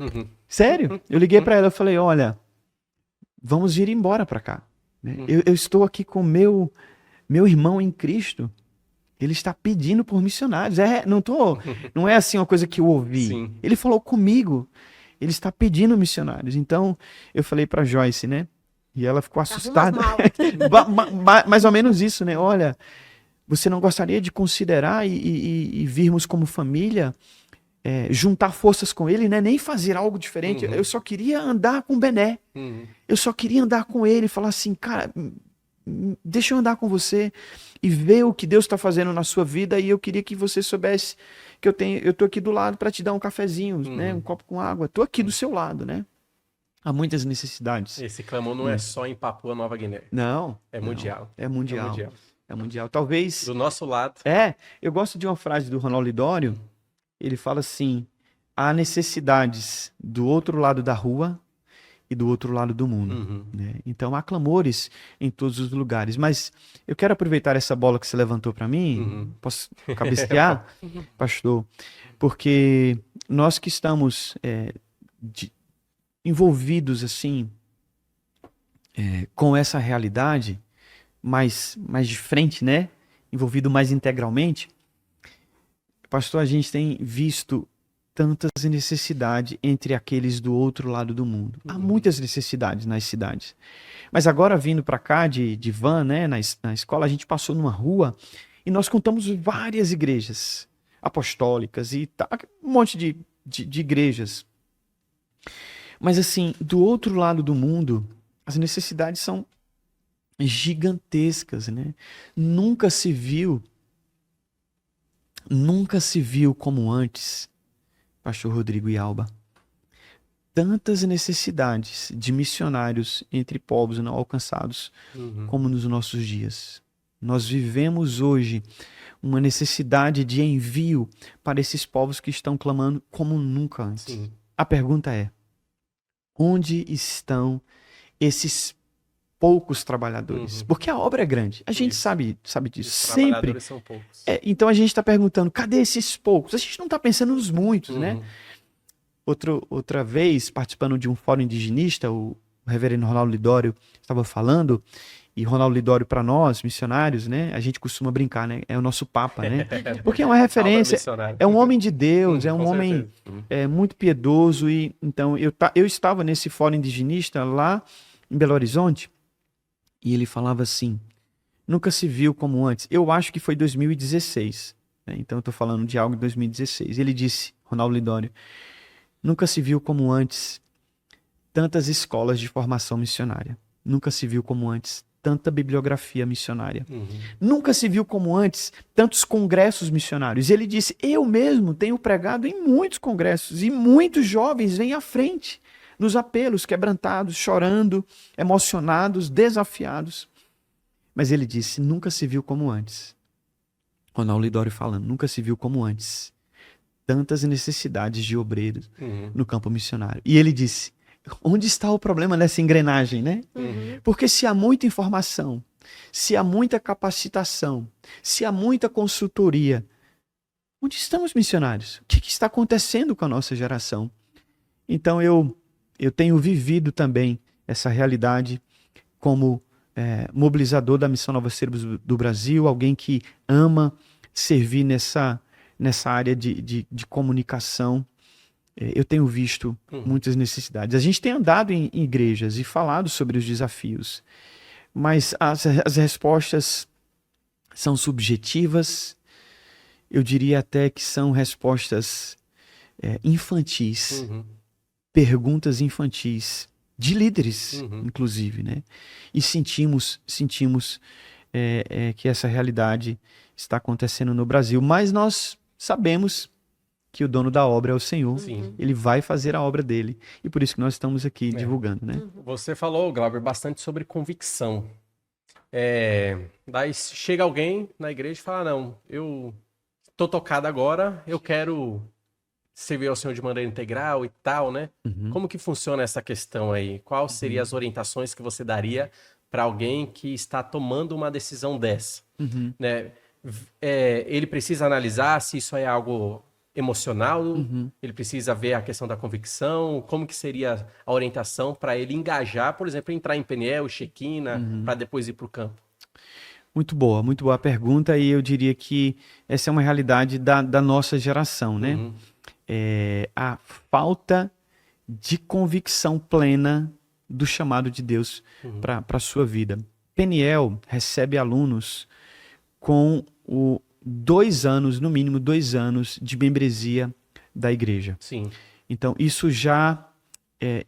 Sério? Eu liguei para ela e falei, olha, vamos vir embora para cá. Eu estou aqui com meu irmão em Cristo. Ele está pedindo por missionários. Não é assim uma coisa que eu ouvi. Sim. Ele falou comigo. Ele está pedindo missionários. Então, eu falei para Joyce, né? E ela ficou assustada. Mais ou menos isso, né? Olha, você não gostaria de considerar e virmos como família, juntar forças com ele, né? Nem fazer algo diferente. Eu só queria andar com o Bené. Eu só queria andar com ele e falar assim, cara, deixa eu andar com você e ver o que Deus está fazendo na sua vida, e eu queria que você soubesse que eu tô aqui do lado para te dar um cafezinho, né? Um copo com água. Tô aqui do seu lado, né? Há muitas necessidades. Esse clamor não é só em Papua Nova Guiné. Não. É mundial. É mundial. É mundial. Talvez... Do nosso lado. Eu gosto de uma frase do Ronaldo Lidório. Ele fala assim, há necessidades do outro lado da rua e do outro lado do mundo. Né? Então há clamores em todos os lugares. Mas eu quero aproveitar essa bola que você levantou para mim. Posso cabecear, pastor? Porque nós que estamos envolvidos assim com essa realidade, mais de frente, né? Envolvido mais integralmente, pastor, a gente tem visto tantas necessidades entre aqueles do outro lado do mundo. Há muitas necessidades nas cidades. Mas agora, vindo para cá de van, né, na escola, a gente passou numa rua e nós contamos várias igrejas apostólicas e um monte de igrejas. Mas assim, do outro lado do mundo, as necessidades são gigantescas, né? Nunca se viu como antes, pastor Rodrigo e Alba, tantas necessidades de missionários entre povos não alcançados como nos nossos dias. Nós vivemos hoje uma necessidade de envio para esses povos que estão clamando como nunca antes. Sim. A pergunta é, onde estão esses poucos trabalhadores? Porque a obra é grande. A gente sabe disso. Os Sempre. trabalhadores são poucos. Então a gente está perguntando, cadê esses poucos? A gente não está pensando nos muitos, né? Outra vez, participando de um fórum indigenista, o reverendo Ronaldo Lidório estava falando, e Ronaldo Lidório, para nós, missionários, né? A gente costuma brincar, né? É o nosso papa, né? Porque é uma referência, é um homem de Deus, é um homem muito piedoso. E então eu estava nesse fórum indigenista lá em Belo Horizonte, e ele falava assim, nunca se viu como antes. Eu acho que foi 2016, né? Então eu estou falando de algo de 2016. Ele disse, Ronaldo Lidório, nunca se viu como antes tantas escolas de formação missionária. Nunca se viu como antes tanta bibliografia missionária. Nunca se viu como antes tantos congressos missionários. Ele disse, eu mesmo tenho pregado em muitos congressos e muitos jovens vêm à frente nos apelos, quebrantados, chorando, emocionados, desafiados. Mas ele disse, nunca se viu como antes. Ronaldo Lidório falando, nunca se viu como antes tantas necessidades de obreiros no campo missionário. E ele disse, onde está o problema dessa engrenagem, né? Porque se há muita informação, se há muita capacitação, se há muita consultoria, onde estão os missionários? O que está acontecendo com a nossa geração? Então eu tenho vivido também essa realidade como mobilizador da Missão Nova Servos do Brasil, alguém que ama servir nessa área de comunicação. Eu tenho visto muitas necessidades. A gente tem andado em igrejas e falado sobre os desafios, mas as respostas são subjetivas, eu diria até que são respostas infantis, perguntas infantis, de líderes, inclusive, né? E sentimos que essa realidade está acontecendo no Brasil, mas nós sabemos que o dono da obra é o Senhor. Sim. Ele vai fazer a obra dele. E por isso que nós estamos aqui divulgando, né? Você falou, Glauber, bastante sobre convicção. Daí chega alguém na igreja e fala, não, eu tô tocado agora, eu quero servir ao Senhor de maneira integral e tal, né? Como que funciona essa questão aí? Quais seriam as orientações que você daria para alguém que está tomando uma decisão dessa? Né? Ele precisa analisar se isso é algo emocional, ele precisa ver a questão da convicção, como que seria a orientação para ele engajar, por exemplo, entrar em Peniel, Shekinah, para depois ir para o campo? Muito boa a pergunta, e eu diria que essa é uma realidade da nossa geração, né? A falta de convicção plena do chamado de Deus para a sua vida. Peniel recebe alunos com 2 anos, no mínimo 2 anos de membresia da igreja. Sim. Então, isso já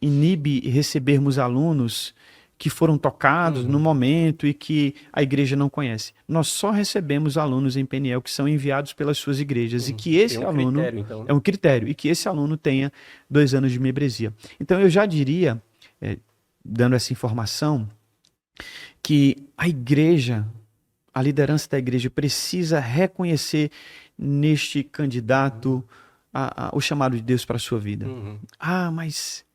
inibe recebermos alunos que foram tocados no momento e que a igreja não conhece. Nós só recebemos alunos em Peniel que são enviados pelas suas igrejas e que esse aluno... critério, então, né? É um critério, e que esse aluno tenha 2 anos de membresia. Então, eu já diria, dando essa informação, que a igreja, a liderança da igreja precisa reconhecer neste candidato o chamado de Deus para a sua vida. Mas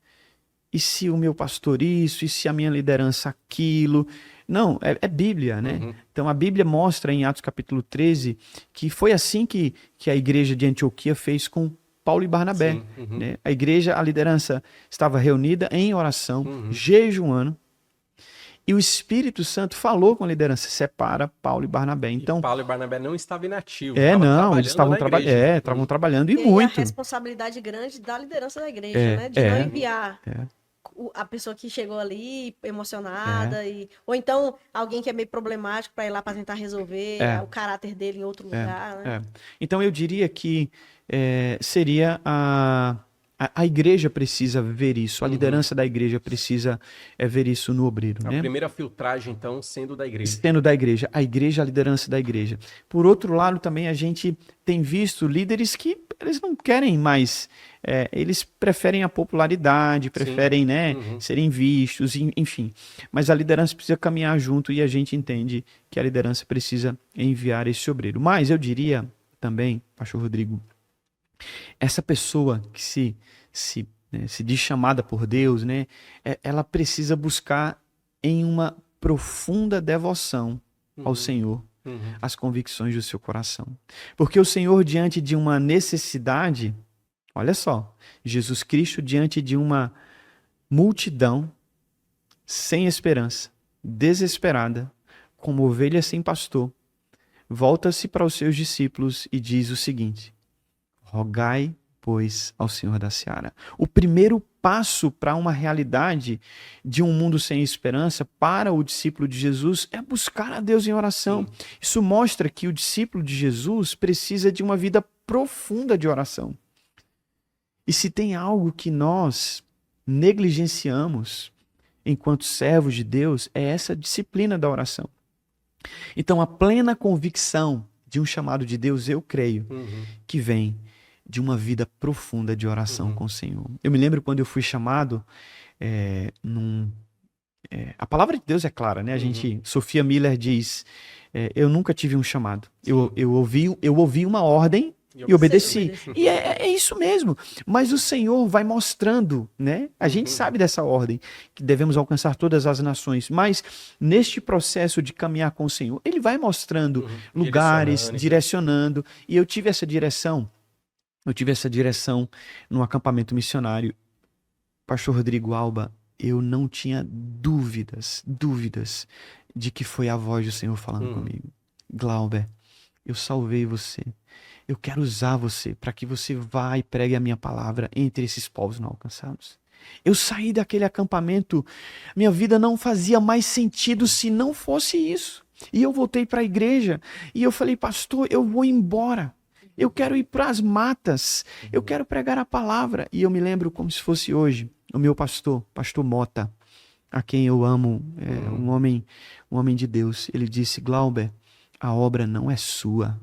e se o meu pastor isso, e se a minha liderança aquilo? Não, é Bíblia, né? Então a Bíblia mostra em Atos capítulo 13 que foi assim que a igreja de Antioquia fez com Paulo e Barnabé. Né? A igreja, a liderança estava reunida em oração, jejuando, e o Espírito Santo falou com a liderança, separa Paulo e Barnabé. Então, Paulo e Barnabé não estavam inativos. Eles estavam trabalhando e muito. E a responsabilidade grande da liderança da igreja, né? De não enviar a pessoa que chegou ali emocionada, ou então alguém que é meio problemático para ir lá para tentar resolver o caráter dele em outro lugar. Né? Então eu diria que seria a igreja precisa ver isso, a liderança da igreja precisa ver isso no obreiro. A né? primeira filtragem, então, sendo da igreja. Sendo da igreja, a liderança da igreja. Por outro lado, também a gente tem visto líderes que eles não querem mais, eles preferem a popularidade, preferem serem vistos, enfim. Mas a liderança precisa caminhar junto e a gente entende que a liderança precisa enviar esse obreiro. Mas eu diria também, pastor Rodrigo, essa pessoa que se diz chamada por Deus, né, ela precisa buscar em uma profunda devoção ao Senhor as convicções do seu coração. Porque o Senhor, diante de uma necessidade, olha só, Jesus Cristo diante de uma multidão sem esperança, desesperada, como ovelha sem pastor, volta-se para os seus discípulos e diz o seguinte: rogai, pois, ao Senhor da Seara. O primeiro passo para uma realidade de um mundo sem esperança para o discípulo de Jesus é buscar a Deus em oração. Isso mostra que o discípulo de Jesus precisa de uma vida profunda de oração. E se tem algo que nós negligenciamos enquanto servos de Deus, é essa disciplina da oração. Então, a plena convicção de um chamado de Deus, eu creio, que vem de uma vida profunda de oração com o Senhor. Eu me lembro quando eu fui chamado, a palavra de Deus é clara, né? Sofia Miller diz, eu nunca tive um chamado. Eu ouvi uma ordem e obedeci. E é isso mesmo. Mas o Senhor vai mostrando, né? A gente sabe dessa ordem, que devemos alcançar todas as nações. Mas neste processo de caminhar com o Senhor, Ele vai mostrando lugares, direcionando. E eu tive essa direção no acampamento missionário. Pastor Rodrigo Alba, eu não tinha dúvidas de que foi a voz do Senhor falando comigo. Glauber, eu salvei você. Eu quero usar você para que você vá e pregue a minha palavra entre esses povos não alcançados. Eu saí daquele acampamento, minha vida não fazia mais sentido se não fosse isso. E eu voltei para a igreja e eu falei, pastor, eu vou embora. Eu quero ir para as matas. Eu quero pregar a palavra. E eu me lembro como se fosse hoje, o meu pastor Mota, a quem eu amo, um homem de Deus. Ele disse, Glauber, a obra não é sua,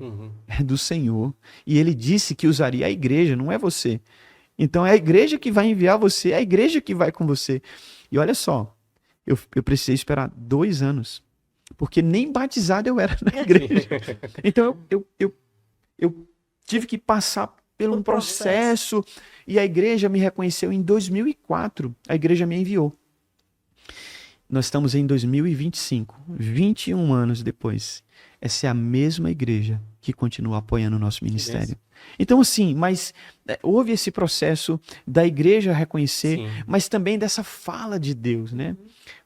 é do Senhor. E ele disse que usaria a igreja, não é você. Então é a igreja que vai enviar você, é a igreja que vai com você. E olha só, eu precisei esperar 2 anos, porque nem batizado eu era na igreja. Então eu tive que passar por um processo, e a igreja me reconheceu em 2004. A igreja me enviou. Nós estamos em 2025, 21 anos depois. Essa é a mesma igreja que continua apoiando o nosso ministério. Então, assim, mas houve esse processo da igreja reconhecer, mas também dessa fala de Deus, né?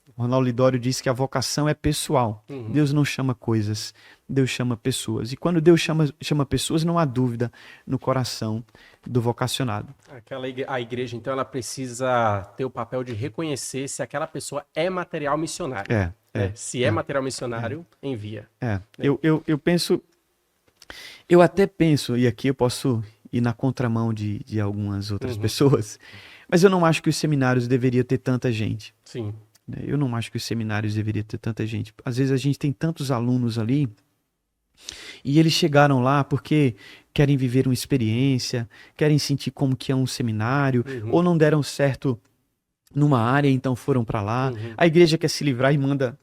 O Ronaldo Lidório diz que a vocação é pessoal. Deus não chama coisas, Deus chama pessoas. E quando Deus chama pessoas, não há dúvida no coração do vocacionado. A igreja, então, ela precisa ter o papel de reconhecer se aquela pessoa é material missionário. Se é material missionário, envia. Eu penso, eu até penso, e aqui eu posso ir na contramão de algumas outras pessoas, mas eu não acho que os seminários deveriam ter tanta gente. Sim. Eu não acho que os seminários deveriam ter tanta gente. Às vezes a gente tem tantos alunos ali e eles chegaram lá porque querem viver uma experiência, querem sentir como que é um seminário, ou não deram certo numa área, então foram para lá. A igreja quer se livrar e manda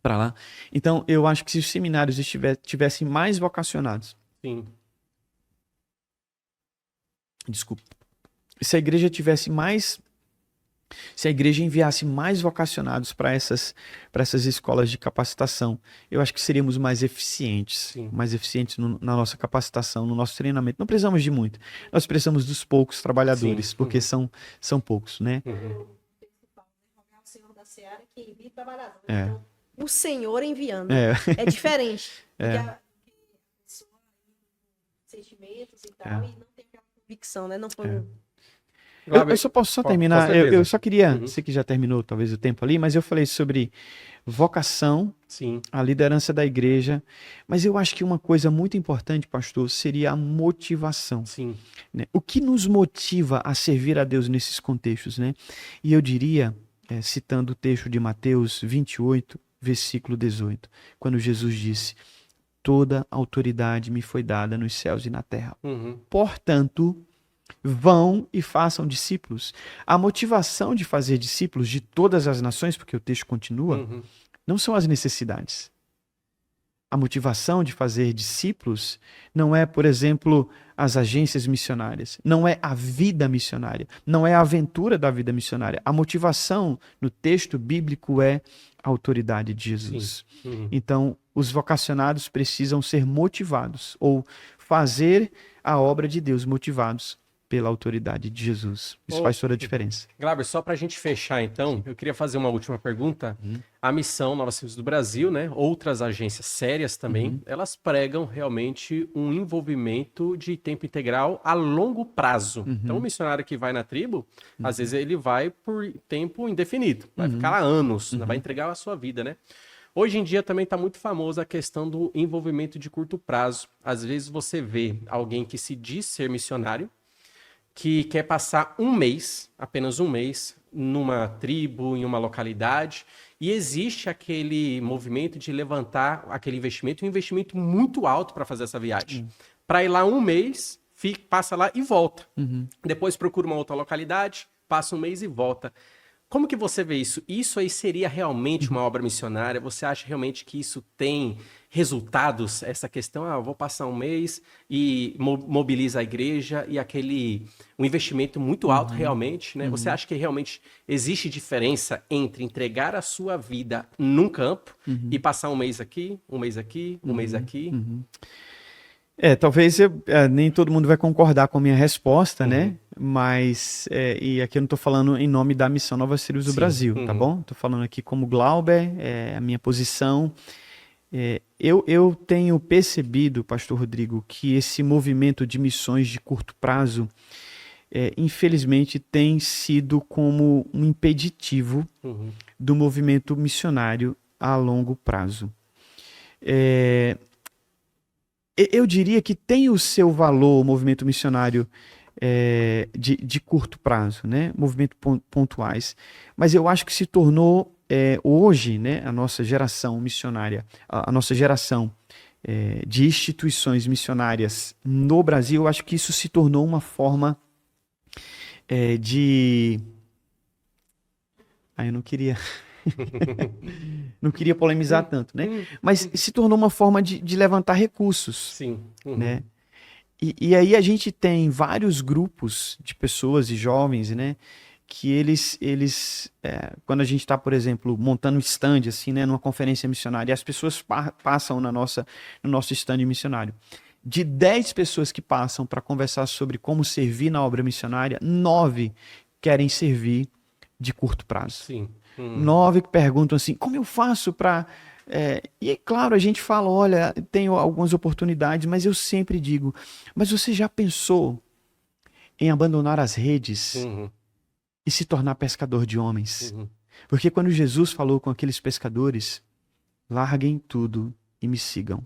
para lá. Então eu acho que se os seminários tivessem mais vocacionados, desculpa, se a igreja tivesse mais, se a igreja enviasse mais vocacionados para essas escolas de capacitação, eu acho que seríamos mais eficientes, na nossa capacitação, no nosso treinamento. Não precisamos de muito, nós precisamos dos poucos trabalhadores, porque são poucos, né? O Senhor da Seara que envia trabalhadores. Então, o Senhor enviando é diferente. Porque a pessoa tem sentimentos e tal, e não tem aquela convicção, né? Não foi Eu só posso terminar. Eu só queria, sei que já terminou talvez o tempo ali, mas eu falei sobre vocação, a liderança da igreja, mas eu acho que uma coisa muito importante, pastor, seria a motivação. Né? O que nos motiva a servir a Deus nesses contextos, né? E eu diria, citando o texto de Mateus 28, versículo 18, quando Jesus disse, toda autoridade me foi dada nos céus e na terra. Portanto, vão e façam discípulos. A motivação de fazer discípulos de todas as nações, porque o texto continua, não são as necessidades. A motivação de fazer discípulos não é, por exemplo, as agências missionárias, não é a vida missionária, não é a aventura da vida missionária. A motivação no texto bíblico é a autoridade de Jesus. Então, os vocacionados precisam ser motivados ou fazer a obra de Deus motivados pela autoridade de Jesus. Isso faz toda a diferença. Glauber, só para a gente fechar então, eu queria fazer uma última pergunta. A missão Novas Filhos do Brasil, né? Outras agências sérias também, elas pregam realmente um envolvimento de tempo integral a longo prazo. Então, o missionário que vai na tribo, às vezes ele vai por tempo indefinido, vai ficar lá anos, vai entregar a sua vida, né? Hoje em dia também está muito famosa a questão do envolvimento de curto prazo. Às vezes você vê alguém que se diz ser missionário, que quer passar um mês, apenas um mês, numa tribo, em uma localidade, e existe aquele movimento de levantar aquele investimento, um investimento muito alto para fazer essa viagem. Para ir lá um mês, passa lá e volta. Depois procura uma outra localidade, passa um mês e volta. Como que você vê isso? Isso aí seria realmente uma obra missionária? Você acha realmente que isso tem resultados? Essa questão, eu vou passar um mês e mobiliza a igreja e um investimento muito alto realmente, né? Você acha que realmente existe diferença entre entregar a sua vida num campo e passar um mês aqui, um mês aqui, um mês aqui? Talvez nem todo mundo vai concordar com a minha resposta, né? Mas, e aqui eu não estou falando em nome da Missão Nova Sírios do Sim. Brasil, tá bom? Estou falando aqui como Glauber, a minha posição. Eu tenho percebido, Pastor Rodrigo, que esse movimento de missões de curto prazo, infelizmente, tem sido como um impeditivo do movimento missionário a longo prazo. Eu diria que tem o seu valor o movimento missionário de curto prazo, né? Movimentos pontuais. Mas eu acho que se tornou, hoje, né, a nossa geração missionária, a nossa geração de instituições missionárias no Brasil, eu acho que isso se tornou uma forma de... eu não queria... não queria polemizar tanto, né? Mas se tornou uma forma de levantar recursos. Sim. Né? E aí a gente tem vários grupos de pessoas e jovens, né? Que eles quando a gente está, por exemplo, montando um stand, assim, né? Numa conferência missionária, e as pessoas passam no nosso stand missionário. De 10 pessoas que passam para conversar sobre como servir na obra missionária, 9 querem servir de curto prazo. Sim. 9 que perguntam assim, como eu faço para... E claro, a gente fala, olha, tenho algumas oportunidades, mas eu sempre digo, mas você já pensou em abandonar as redes e se tornar pescador de homens? Porque quando Jesus falou com aqueles pescadores, larguem tudo e me sigam.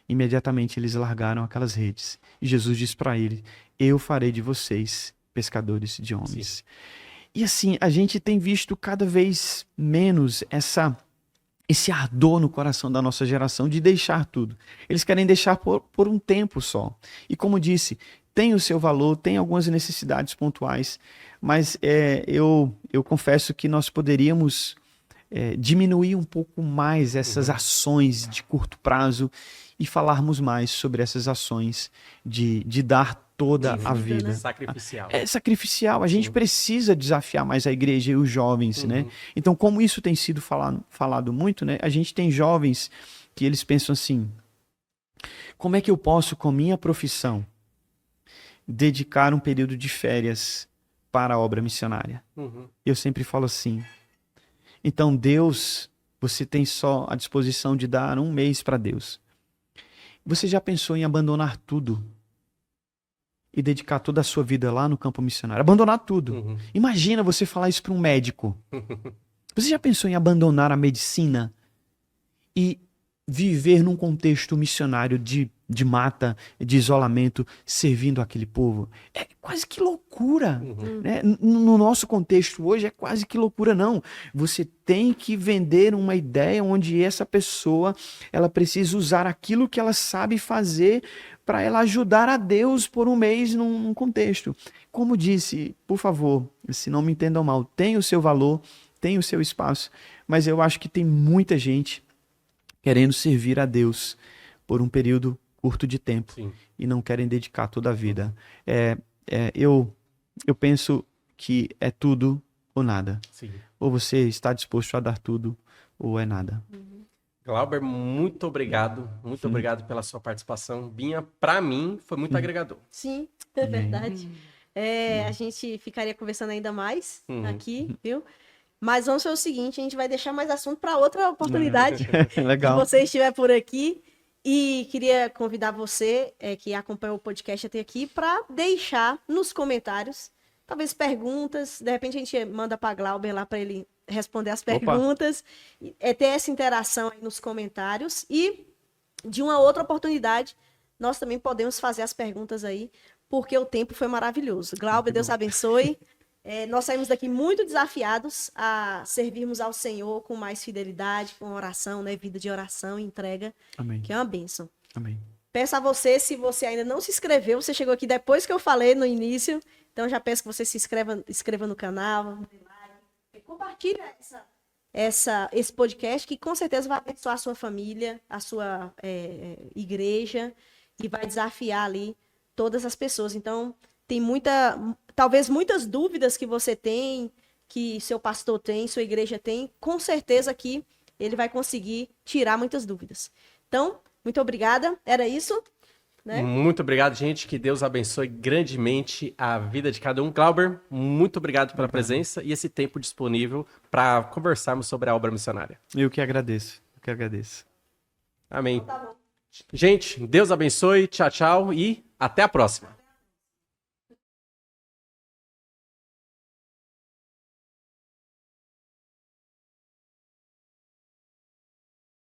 Imediatamente eles largaram aquelas redes. E Jesus disse para ele, eu farei de vocês pescadores de homens. Sim. E assim, a gente tem visto cada vez menos esse ardor no coração da nossa geração de deixar tudo. Eles querem deixar por um tempo só. E como disse, tem o seu valor, tem algumas necessidades pontuais, mas eu confesso que nós poderíamos diminuir um pouco mais essas ações de curto prazo e falarmos mais sobre essas ações de dar toda a vida. Né? Sacrificial. É sacrificial. A gente precisa desafiar mais a igreja e os jovens, né? Então, como isso tem sido falado muito, né? A gente tem jovens que eles pensam assim, como é que eu posso, com minha profissão, dedicar um período de férias para a obra missionária? Eu sempre falo assim, então Deus, você tem só a disposição de dar 1 mês para Deus. Você já pensou em abandonar tudo e dedicar toda a sua vida lá no campo missionário? Abandonar tudo. Imagina você falar isso para um médico. Você já pensou em abandonar a medicina e viver num contexto missionário de mata, de isolamento, servindo aquele povo? É quase que loucura. Né? No nosso contexto hoje é quase que loucura, não. Você tem que vender uma ideia onde essa pessoa ela precisa usar aquilo que ela sabe fazer para ela ajudar a Deus por 1 mês num contexto. Como disse, por favor, se não me entendam mal, tem o seu valor, tem o seu espaço, mas eu acho que tem muita gente querendo servir a Deus por um período curto de tempo. Sim. E não querem dedicar toda a vida. Eu penso que é tudo ou nada. Sim. Ou você está disposto a dar tudo ou é nada. Glauber, muito obrigado. Muito obrigado pela sua participação. Binha, para mim, foi muito agregador. Sim, é verdade. A gente ficaria conversando ainda mais aqui, viu? Mas vamos fazer o seguinte, a gente vai deixar mais assunto para outra oportunidade. Legal. Que você estiver por aqui. E queria convidar você, que acompanha o podcast até aqui, para deixar nos comentários, talvez perguntas. De repente a gente manda para Glauber lá para ele responder as perguntas. Ter essa interação aí nos comentários. E de uma outra oportunidade, nós também podemos fazer as perguntas aí, porque o tempo foi maravilhoso. Glauber, Deus abençoe. Nós saímos daqui muito desafiados a servirmos ao Senhor com mais fidelidade, com oração, né? Vida de oração e entrega, Amém. Que é uma bênção. Amém. Peço a você, se você ainda não se inscreveu, você chegou aqui depois que eu falei no início, então já peço que você se inscreva no canal, compartilhe esse podcast, que com certeza vai abençoar a sua família, a sua igreja, e vai desafiar ali todas as pessoas. Então, tem talvez muitas dúvidas que você tem, que seu pastor tem, sua igreja tem, com certeza que ele vai conseguir tirar muitas dúvidas. Então, muito obrigada, era isso. né? Muito obrigado, gente. Que Deus abençoe grandemente a vida de cada um. Glauber, muito obrigado pela presença e esse tempo disponível para conversarmos sobre a obra missionária. Eu que agradeço. Amém. Tá bom. Gente, Deus abençoe. Tchau, tchau e até a próxima.